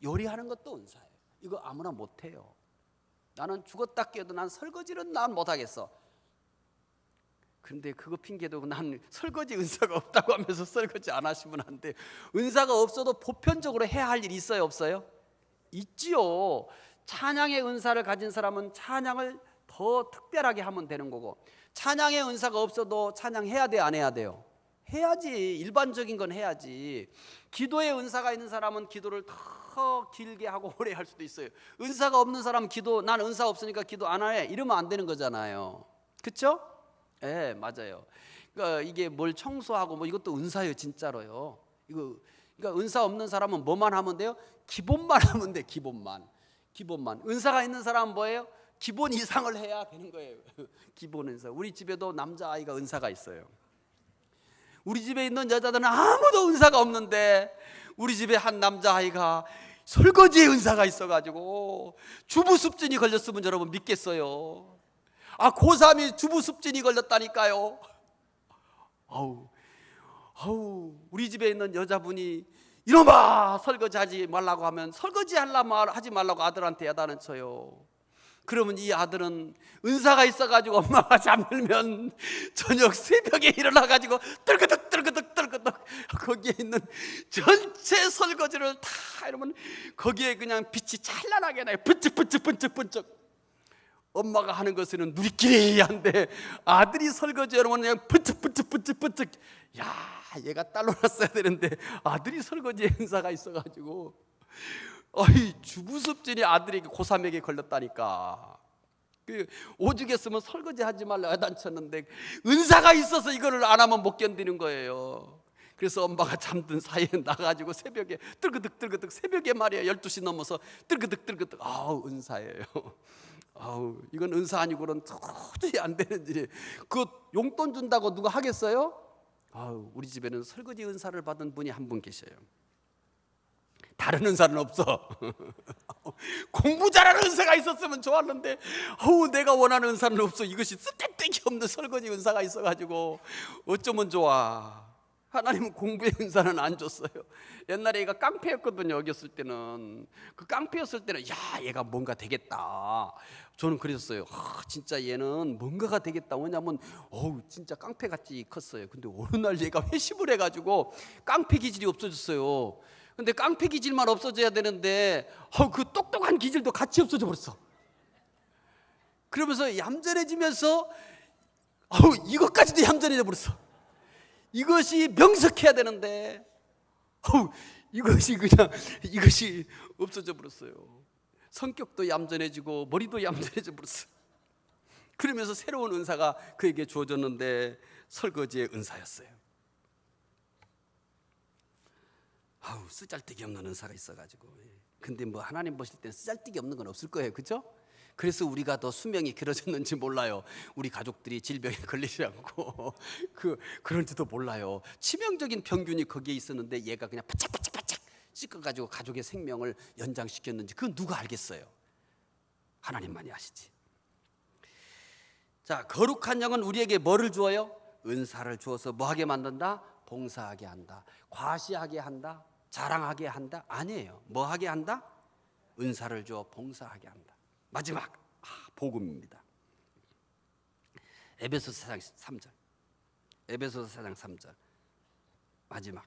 Speaker 1: 요리하는 것도 은사예요. 이거 아무나 못해요. 나는 죽었다 깨어도 난 설거지는 난 못하겠어. 그런데 그거 핑계도 난 설거지 은사가 없다고 하면서 설거지 안 하시면 안 돼요. 은사가 없어도 보편적으로 해야 할 일이 있어요, 없어요? 있지요. 찬양의 은사를 가진 사람은 찬양을 더 특별하게 하면 되는 거고, 찬양의 은사가 없어도 찬양해야 돼, 안 해야 돼요? 해야지. 일반적인 건 해야지. 기도의 은사가 있는 사람은 기도를 더 길게 하고 오래 할 수도 있어요. 은사가 없는 사람은 난 은사 없으니까 기도 안 해, 이러면 안 되는 거잖아요. 그렇죠? 예, 맞아요. 그러니까 이게 뭘 청소하고 뭐 이것도 은사예요, 진짜로요. 그러니까 은사 없는 사람은 뭐만 하면 돼요? 기본만 하면 돼, 기본만. 은사가 있는 사람은 뭐예요? 기본 이상을 해야 되는 거예요. 기본 은사. 우리 집에도 남자아이가 은사가 있어요. 우리 집에 있는 여자들은 아무도 은사가 없는데, 우리 집에 한 남자아이가 설거지에 은사가 있어가지고 주부습진이 걸렸으면 여러분 믿겠어요? 고3이 주부습진이 걸렸다니까요. 우리 집에 있는 여자분이 이놈아 설거지 하지 말라고 하면 설거지 하지 말라고 아들한테 야단을 쳐요. 그러면 이 아들은 은사가 있어가지고 엄마가 잠들면 저녁 새벽에 일어나가지고 떨그덕 거기에 있는 전체 설거지를 다 이러면 거기에 그냥 빛이 찬란하게 나요. 번쩍. 엄마가 하는 것은 누리끼리 한데 아들이 설거지 하면 그냥 번쩍. 야, 얘가 딸로 났어야 되는데 아들이 설거지에 은사가 있어가지고 주부습진이 아들에게 고3에게 걸렸다니까. 오죽했으면 설거지 하지 말라 야단쳤는데 은사가 있어서 이거를 안 하면 못 견디는 거예요. 그래서 엄마가 잠든 사이에 나가지고 새벽에 뜰그득 새벽에 말이야 12시 넘어서 뜰그득 은사예요. 이건 은사 아니고는 도저히 안 되는 일이에요. 그 용돈 준다고 누가 하겠어요? 우리 집에는 설거지 은사를 받은 분이 한 분 계셔요. 다른 은사는 없어. 공부 잘하는 은사가 있었으면 좋았는데 내가 원하는 은사는 없어. 이것이 쓰잘데기 없는 설거지 은사가 있어가지고 어쩌면 좋아. 하나님은 공부의 은사는 안 줬어요. 옛날에 얘가 깡패였거든요. 어렸을 때는. 그 깡패였을 때는 얘가 뭔가 되겠다. 저는 그랬어요. 진짜 얘는 뭔가가 되겠다. 왜냐면 진짜 깡패같이 컸어요. 근데 어느 날 얘가 회심을 해가지고 깡패 기질이 없어졌어요. 근데 깡패 기질만 없어져야 되는데 그 똑똑한 기질도 같이 없어져 버렸어. 그러면서 얌전해지면서 이것까지도 얌전해져 버렸어. 이것이 명석해야 되는데 이것이 없어져 버렸어요. 성격도 얌전해지고 머리도 얌전해져 버렸어요. 그러면서 새로운 은사가 그에게 주어졌는데 설거지의 은사였어요. 쓰잘데기 없는 은사가 있어가지고. 근데 하나님 보실 때는 쓰잘데기 없는 건 없을 거예요. 그렇죠? 그래서 우리가 더 수명이 길어졌는지 몰라요. 우리 가족들이 질병에 걸리지 않고 그런지도 몰라요. 치명적인 병균이 거기에 있었는데 얘가 그냥 바짝바짝 씻어가지고 가족의 생명을 연장시켰는지 그건 누가 알겠어요? 하나님만이 아시지. 자, 거룩한 영은 우리에게 뭐를 주어요? 은사를 주어서 뭐하게 만든다? 봉사하게 한다. 과시하게 한다. 자랑하게 한다? 아니에요. 뭐하게 한다? 은사를 주어 봉사하게 한다. 마지막 복음입니다. 에베소서 4장 3절. 에베소서 4장 3절. 마지막.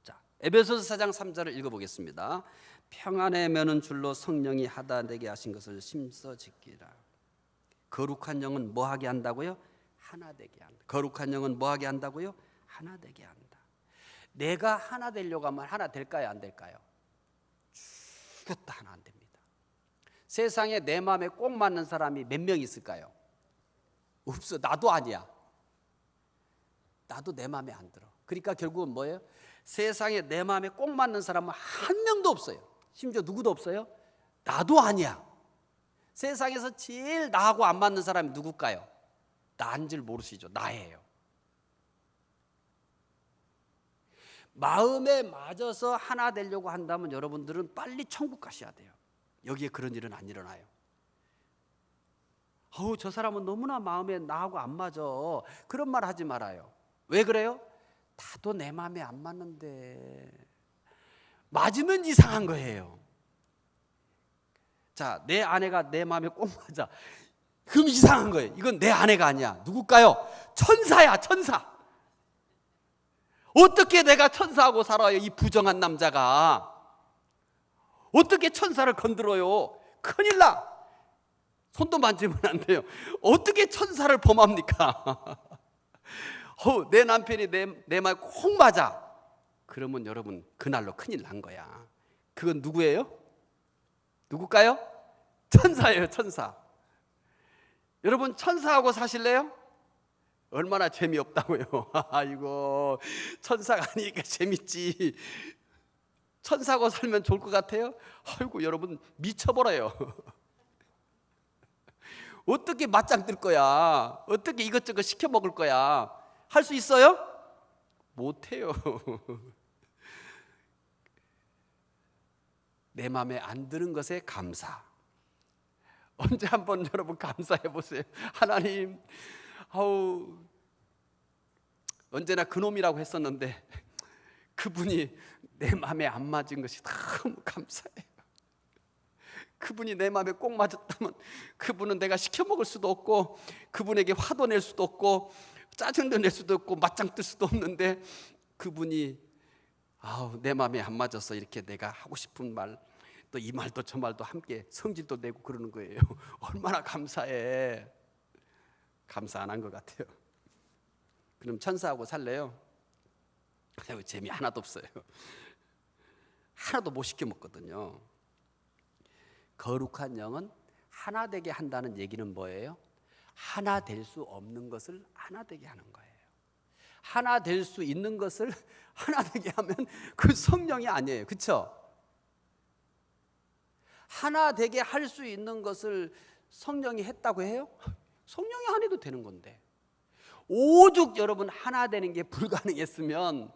Speaker 1: 자, 에베소서 4장 3절을 읽어보겠습니다. 평안의 면은 줄로 성령이 하다 되게 하신 것을 심써 지키라. 거룩한 영은 뭐하게 한다고요? 하나 되게 한다. 거룩한 영은 뭐하게 한다고요? 하나 되게 한다. 내가 하나 되려고 하면 하나 될까요? 안 될까요? 죽었다 하나 안 됩니다. 세상에 내 마음에 꼭 맞는 사람이 몇 명 있을까요? 없어. 나도 아니야. 나도 내 마음에 안 들어. 그러니까 결국은 뭐예요? 세상에 내 마음에 꼭 맞는 사람은 한 명도 없어요. 심지어 누구도 없어요. 나도 아니야. 세상에서 제일 나하고 안 맞는 사람이 누굴까요? 나인 줄 모르시죠? 나예요. 마음에 맞아서 하나 되려고 한다면 여러분들은 빨리 천국 가셔야 돼요. 여기에 그런 일은 안 일어나요. 저 사람은 너무나 마음에 나하고 안 맞아. 그런 말 하지 말아요. 왜 그래요? 나도 내 마음에 안 맞는데. 맞으면 이상한 거예요. 자, 내 아내가 내 마음에 꼭 맞아. 그럼 이상한 거예요. 이건 내 아내가 아니야. 누굴까요? 천사야, 천사. 어떻게 내가 천사하고 살아요? 이 부정한 남자가. 어떻게 천사를 건드려요? 큰일 나. 손도 만지면 안 돼요. 어떻게 천사를 범합니까? 내 남편이 내 말 꼭 맞아. 그러면 여러분 그날로 큰일 난 거야. 그건 누구예요? 누굴까요? 천사예요, 천사. 여러분 천사하고 사실래요? 얼마나 재미없다고요. 아이고, 천사가 아니니까 재밌지. 천사하고 살면 좋을 것 같아요? 아이고, 여러분 미쳐버려요. 어떻게 맞짱 뜰 거야? 어떻게 이것저것 시켜 먹을 거야? 할 수 있어요? 못해요. 내 마음에 안 드는 것에 감사. 언제 한번 여러분 감사해 보세요. 하나님, 언제나 그놈이라고 했었는데 그분이 내 마음에 안 맞은 것이 너무 감사해요. 그분이 내 마음에 꼭 맞았다면 그분은 내가 시켜 먹을 수도 없고 그분에게 화도 낼 수도 없고 짜증도 낼 수도 없고 맞짱 뜰 수도 없는데 그분이 내 마음에 안 맞아서 이렇게 내가 하고 싶은 말 또 이 말도 저 말도 함께 성질도 내고 그러는 거예요. 얼마나 감사해. 감사 안 한 것 같아요. 그럼 천사하고 살래요? 재미 하나도 없어요. 하나도 못 시켜 먹거든요. 거룩한 영은 하나 되게 한다는 얘기는 뭐예요? 하나 될 수 없는 것을 하나 되게 하는 거예요. 하나 될 수 있는 것을 하나 되게 하면 그 성령이 아니에요. 그렇죠? 하나 되게 할 수 있는 것을 성령이 했다고 해요? 성령이 안 해도 되는 건데, 오죽 여러분 하나 되는 게 불가능했으면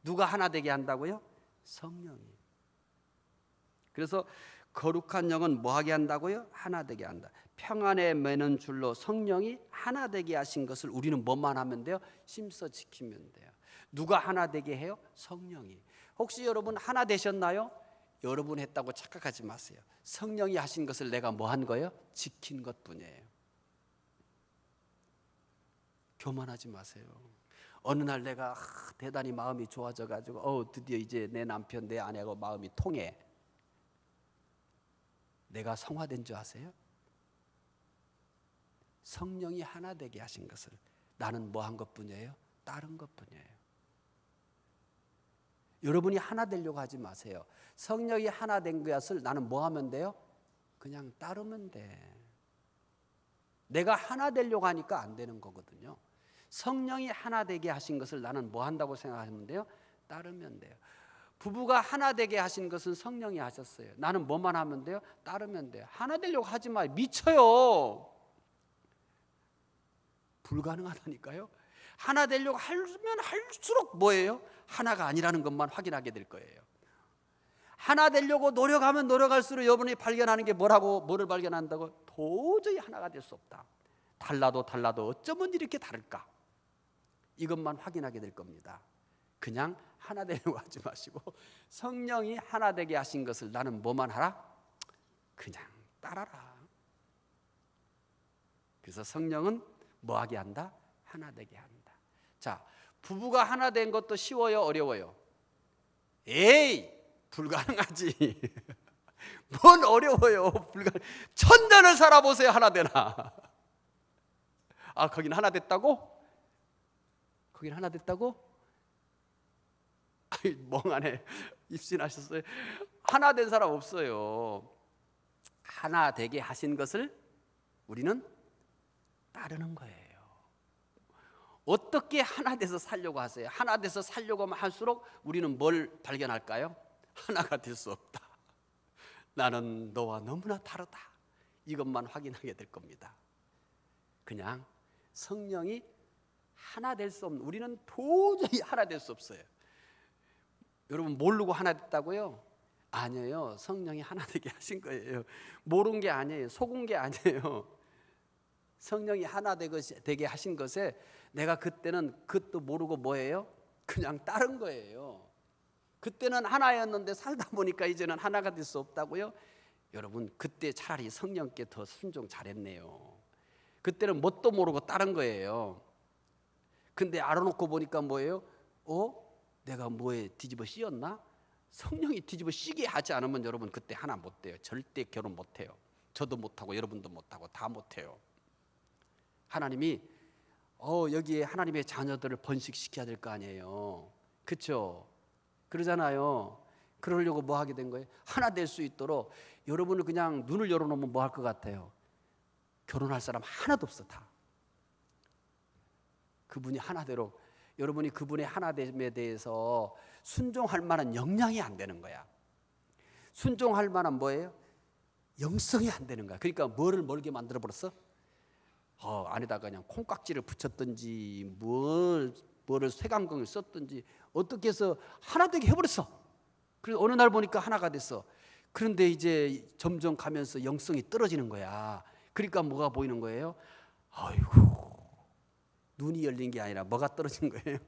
Speaker 1: 누가 하나 되게 한다고요? 성령이. 그래서 거룩한 영은 뭐하게 한다고요? 하나 되게 한다. 평안에 매는 줄로 성령이 하나 되게 하신 것을 우리는 뭐만 하면 돼요? 힘써 지키면 돼요. 누가 하나 되게 해요? 성령이. 혹시 여러분 하나 되셨나요? 여러분 했다고 착각하지 마세요. 성령이 하신 것을 내가 뭐 한 거예요? 지킨 것뿐이에요. 교만하지 마세요. 어느 날 내가 대단히 마음이 좋아져가지고 드디어 이제 내 남편 내 아내하고 마음이 통해. 내가 성화된 줄 아세요? 성령이 하나 되게 하신 것을 나는 뭐 한 것뿐이에요? 따른 것뿐이에요. 여러분이 하나 되려고 하지 마세요. 성령이 하나 된 것을 나는 뭐 하면 돼요? 그냥 따르면 돼. 내가 하나 되려고 하니까 안 되는 거거든요. 성령이 하나 되게 하신 것을 나는 뭐 한다고 생각하면 돼요? 따르면 돼요. 부부가 하나 되게 하신 것은 성령이 하셨어요. 나는 뭐만 하면 돼요? 따르면 돼요. 하나 되려고 하지 마요. 미쳐요. 불가능하다니까요. 하나 되려고 하면 할수록 뭐예요? 하나가 아니라는 것만 확인하게 될 거예요. 하나 되려고 노력하면 노력할수록 여러분이 발견하는 게 뭐를 발견한다고? 도저히 하나가 될 수 없다. 달라도 어쩌면 이렇게 다를까? 이것만 확인하게 될 겁니다. 그냥 하나 되려고 하지 마시고 성령이 하나 되게 하신 것을 나는 뭐만 하라? 그냥 따라라. 그래서 성령은 뭐하게 한다? 하나 되게 한다. 자, 부부가 하나 된 것도 쉬워요? 어려워요? 에이, 불가능하지. 뭔 어려워요? 천년을 살아보세요. 하나 되나? 거긴 하나 됐다고? 거긴 하나 됐다고? 멍하네. 입신하셨어요? 하나 된 사람 없어요. 하나 되게 하신 것을 우리는 따르는 거예요. 어떻게 하나 돼서 살려고 하세요? 하나 돼서 살려고 하면 할수록 우리는 뭘 발견할까요? 하나가 될 수 없다. 나는 너와 너무나 다르다. 이것만 확인하게 될 겁니다. 그냥 성령이 하나 될 수 없는, 우리는 도저히 하나 될 수 없어요. 여러분 모르고 하나 됐다고요? 아니에요. 성령이 하나 되게 하신 거예요. 모른 게 아니에요. 속은 게 아니에요. 성령이 하나 되게 하신 것에 내가 그때는 그것도 모르고 뭐예요? 그냥 따른 거예요. 그때는 하나였는데 살다 보니까 이제는 하나가 될 수 없다고요? 여러분 그때 차라리 성령께 더 순종 잘했네요. 그때는 뭣도 모르고 따른 거예요. 근데 알아놓고 보니까 뭐예요? 내가 뭐에 뒤집어 씌었나? 성령이 뒤집어 씌게 하지 않으면 여러분 그때 하나 못 돼요. 절대 결혼 못 해요. 저도 못하고 여러분도 못하고 다 못해요. 하나님이 여기에 하나님의 자녀들을 번식시켜야 될 거 아니에요. 그렇죠? 그러잖아요. 그러려고 뭐 하게 된 거예요? 하나 될 수 있도록 여러분은 그냥 눈을 열어놓으면 뭐 할 것 같아요? 결혼할 사람 하나도 없어. 다 그분이 하나대로, 여러분이 그분의 하나됨에 대해서 순종할 만한 역량이 안 되는 거야. 순종할 만한 뭐예요? 영성이 안 되는 거야. 그러니까 뭐를 멀게 만들어 버렸어? 안에다가 그냥 콩깍지를 붙였든지 뭐를 쇠강경을 썼든지 어떻게 해서 하나 되게 해버렸어. 그래서 어느 날 보니까 하나가 됐어. 그런데 이제 점점 가면서 영성이 떨어지는 거야. 그러니까 뭐가 보이는 거예요? 아이고, 눈이 열린 게 아니라 뭐가 떨어진 거예요?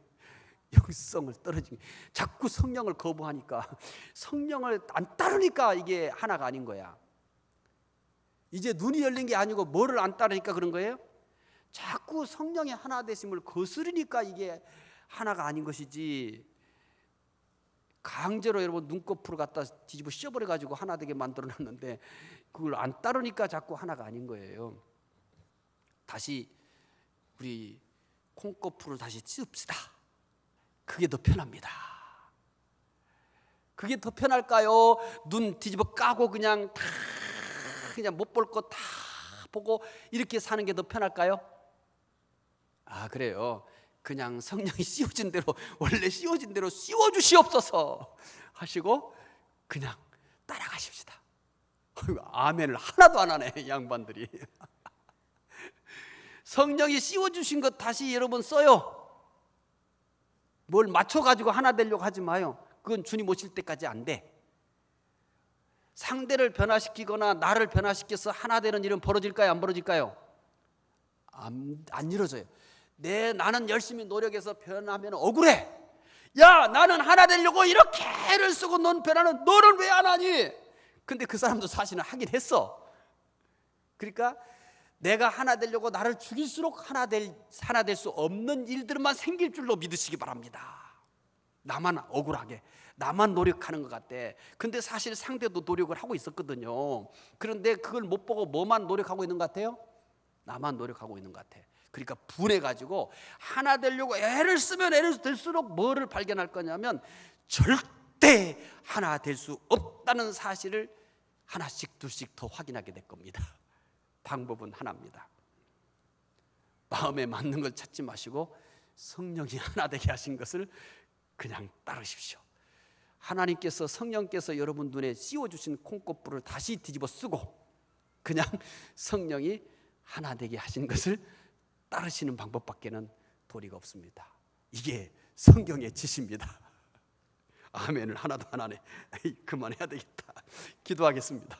Speaker 1: 영성을 떨어진 거예요. 자꾸 성령을 거부하니까, 성령을 안 따르니까 이게 하나가 아닌 거야. 이제 눈이 열린 게 아니고 뭐를 안 따르니까 그런 거예요? 자꾸 성령의 하나 되심을 거스르니까 이게 하나가 아닌 것이지, 강제로 여러분 눈꺼풀을 갖다 뒤집어 씌워버려가지고 하나 되게 만들어놨는데 그걸 안 따르니까 자꾸 하나가 아닌 거예요. 다시 우리 콩꺼풀을 다시 씌웁시다. 그게 더 편합니다. 그게 더 편할까요? 눈 뒤집어 까고 그냥 다 그냥 못 볼 거 다 보고 이렇게 사는 게 더 편할까요? 아, 그래요. 그냥 성령이 씌워진 대로, 원래 씌워진 대로 씌워주시옵소서 하시고 그냥 따라가십시다. 아멘을 하나도 안 하네, 이 양반들이. 성령이 씌워주신 것 다시 여러분 써요. 뭘 맞춰가지고 하나 되려고 하지 마요. 그건 주님 오실 때까지 안 돼. 상대를 변화시키거나 나를 변화시켜서 하나 되는 일은 벌어질까요? 안 벌어질까요? 안 이루어져요. 나는 열심히 노력해서 변하면 억울해. 야, 나는 하나 되려고 이렇게 애를 쓰고 넌 변하는, 너는 왜 안 하니? 근데 그 사람도 사실은 하긴 했어. 그러니까 내가 하나 되려고 나를 죽일수록 하나 될 수 없는 일들만 생길 줄로 믿으시기 바랍니다. 나만 억울하게, 나만 노력하는 것 같대. 근데 사실 상대도 노력을 하고 있었거든요. 그런데 그걸 못 보고 뭐만 노력하고 있는 것 같아요? 나만 노력하고 있는 것 같아. 그러니까 분해가지고 하나 되려고 애를 쓰면 애를 들수록 뭐를 발견할 거냐면 절대 하나 될 수 없다는 사실을 하나씩 둘씩 더 확인하게 될 겁니다. 방법은 하나입니다. 마음에 맞는 걸 찾지 마시고 성령이 하나 되게 하신 것을 그냥 따르십시오. 하나님께서, 성령께서 여러분 눈에 씌워주신 콩꽃불을 다시 뒤집어 쓰고 그냥 성령이 하나 되게 하신 것을 따르시는 방법밖에는 도리가 없습니다. 이게 성경의 지시입니다. 아멘을 하나도 안 하네. 그만해야 되겠다. 기도하겠습니다.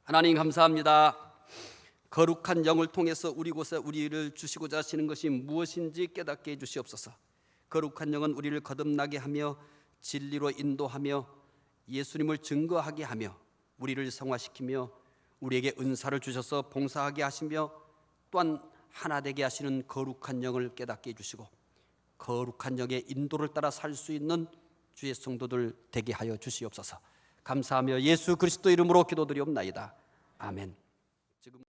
Speaker 1: 하나님 감사합니다. 거룩한 영을 통해서 우리 곳에 우리를 주시고자 하시는 것이 무엇인지 깨닫게 해주시옵소서. 거룩한 영은 우리를 거듭나게 하며 진리로 인도하며 예수님을 증거하게 하며 우리를 성화시키며 우리에게 은사를 주셔서 봉사하게 하시며 또한 하나 되게 하시는 거룩한 영을 깨닫게 해주시고 거룩한 영의 인도를 따라 살 수 있는 주의 성도들 되게 하여 주시옵소서. 감사하며 예수 그리스도 이름으로 기도드리옵나이다. 아멘.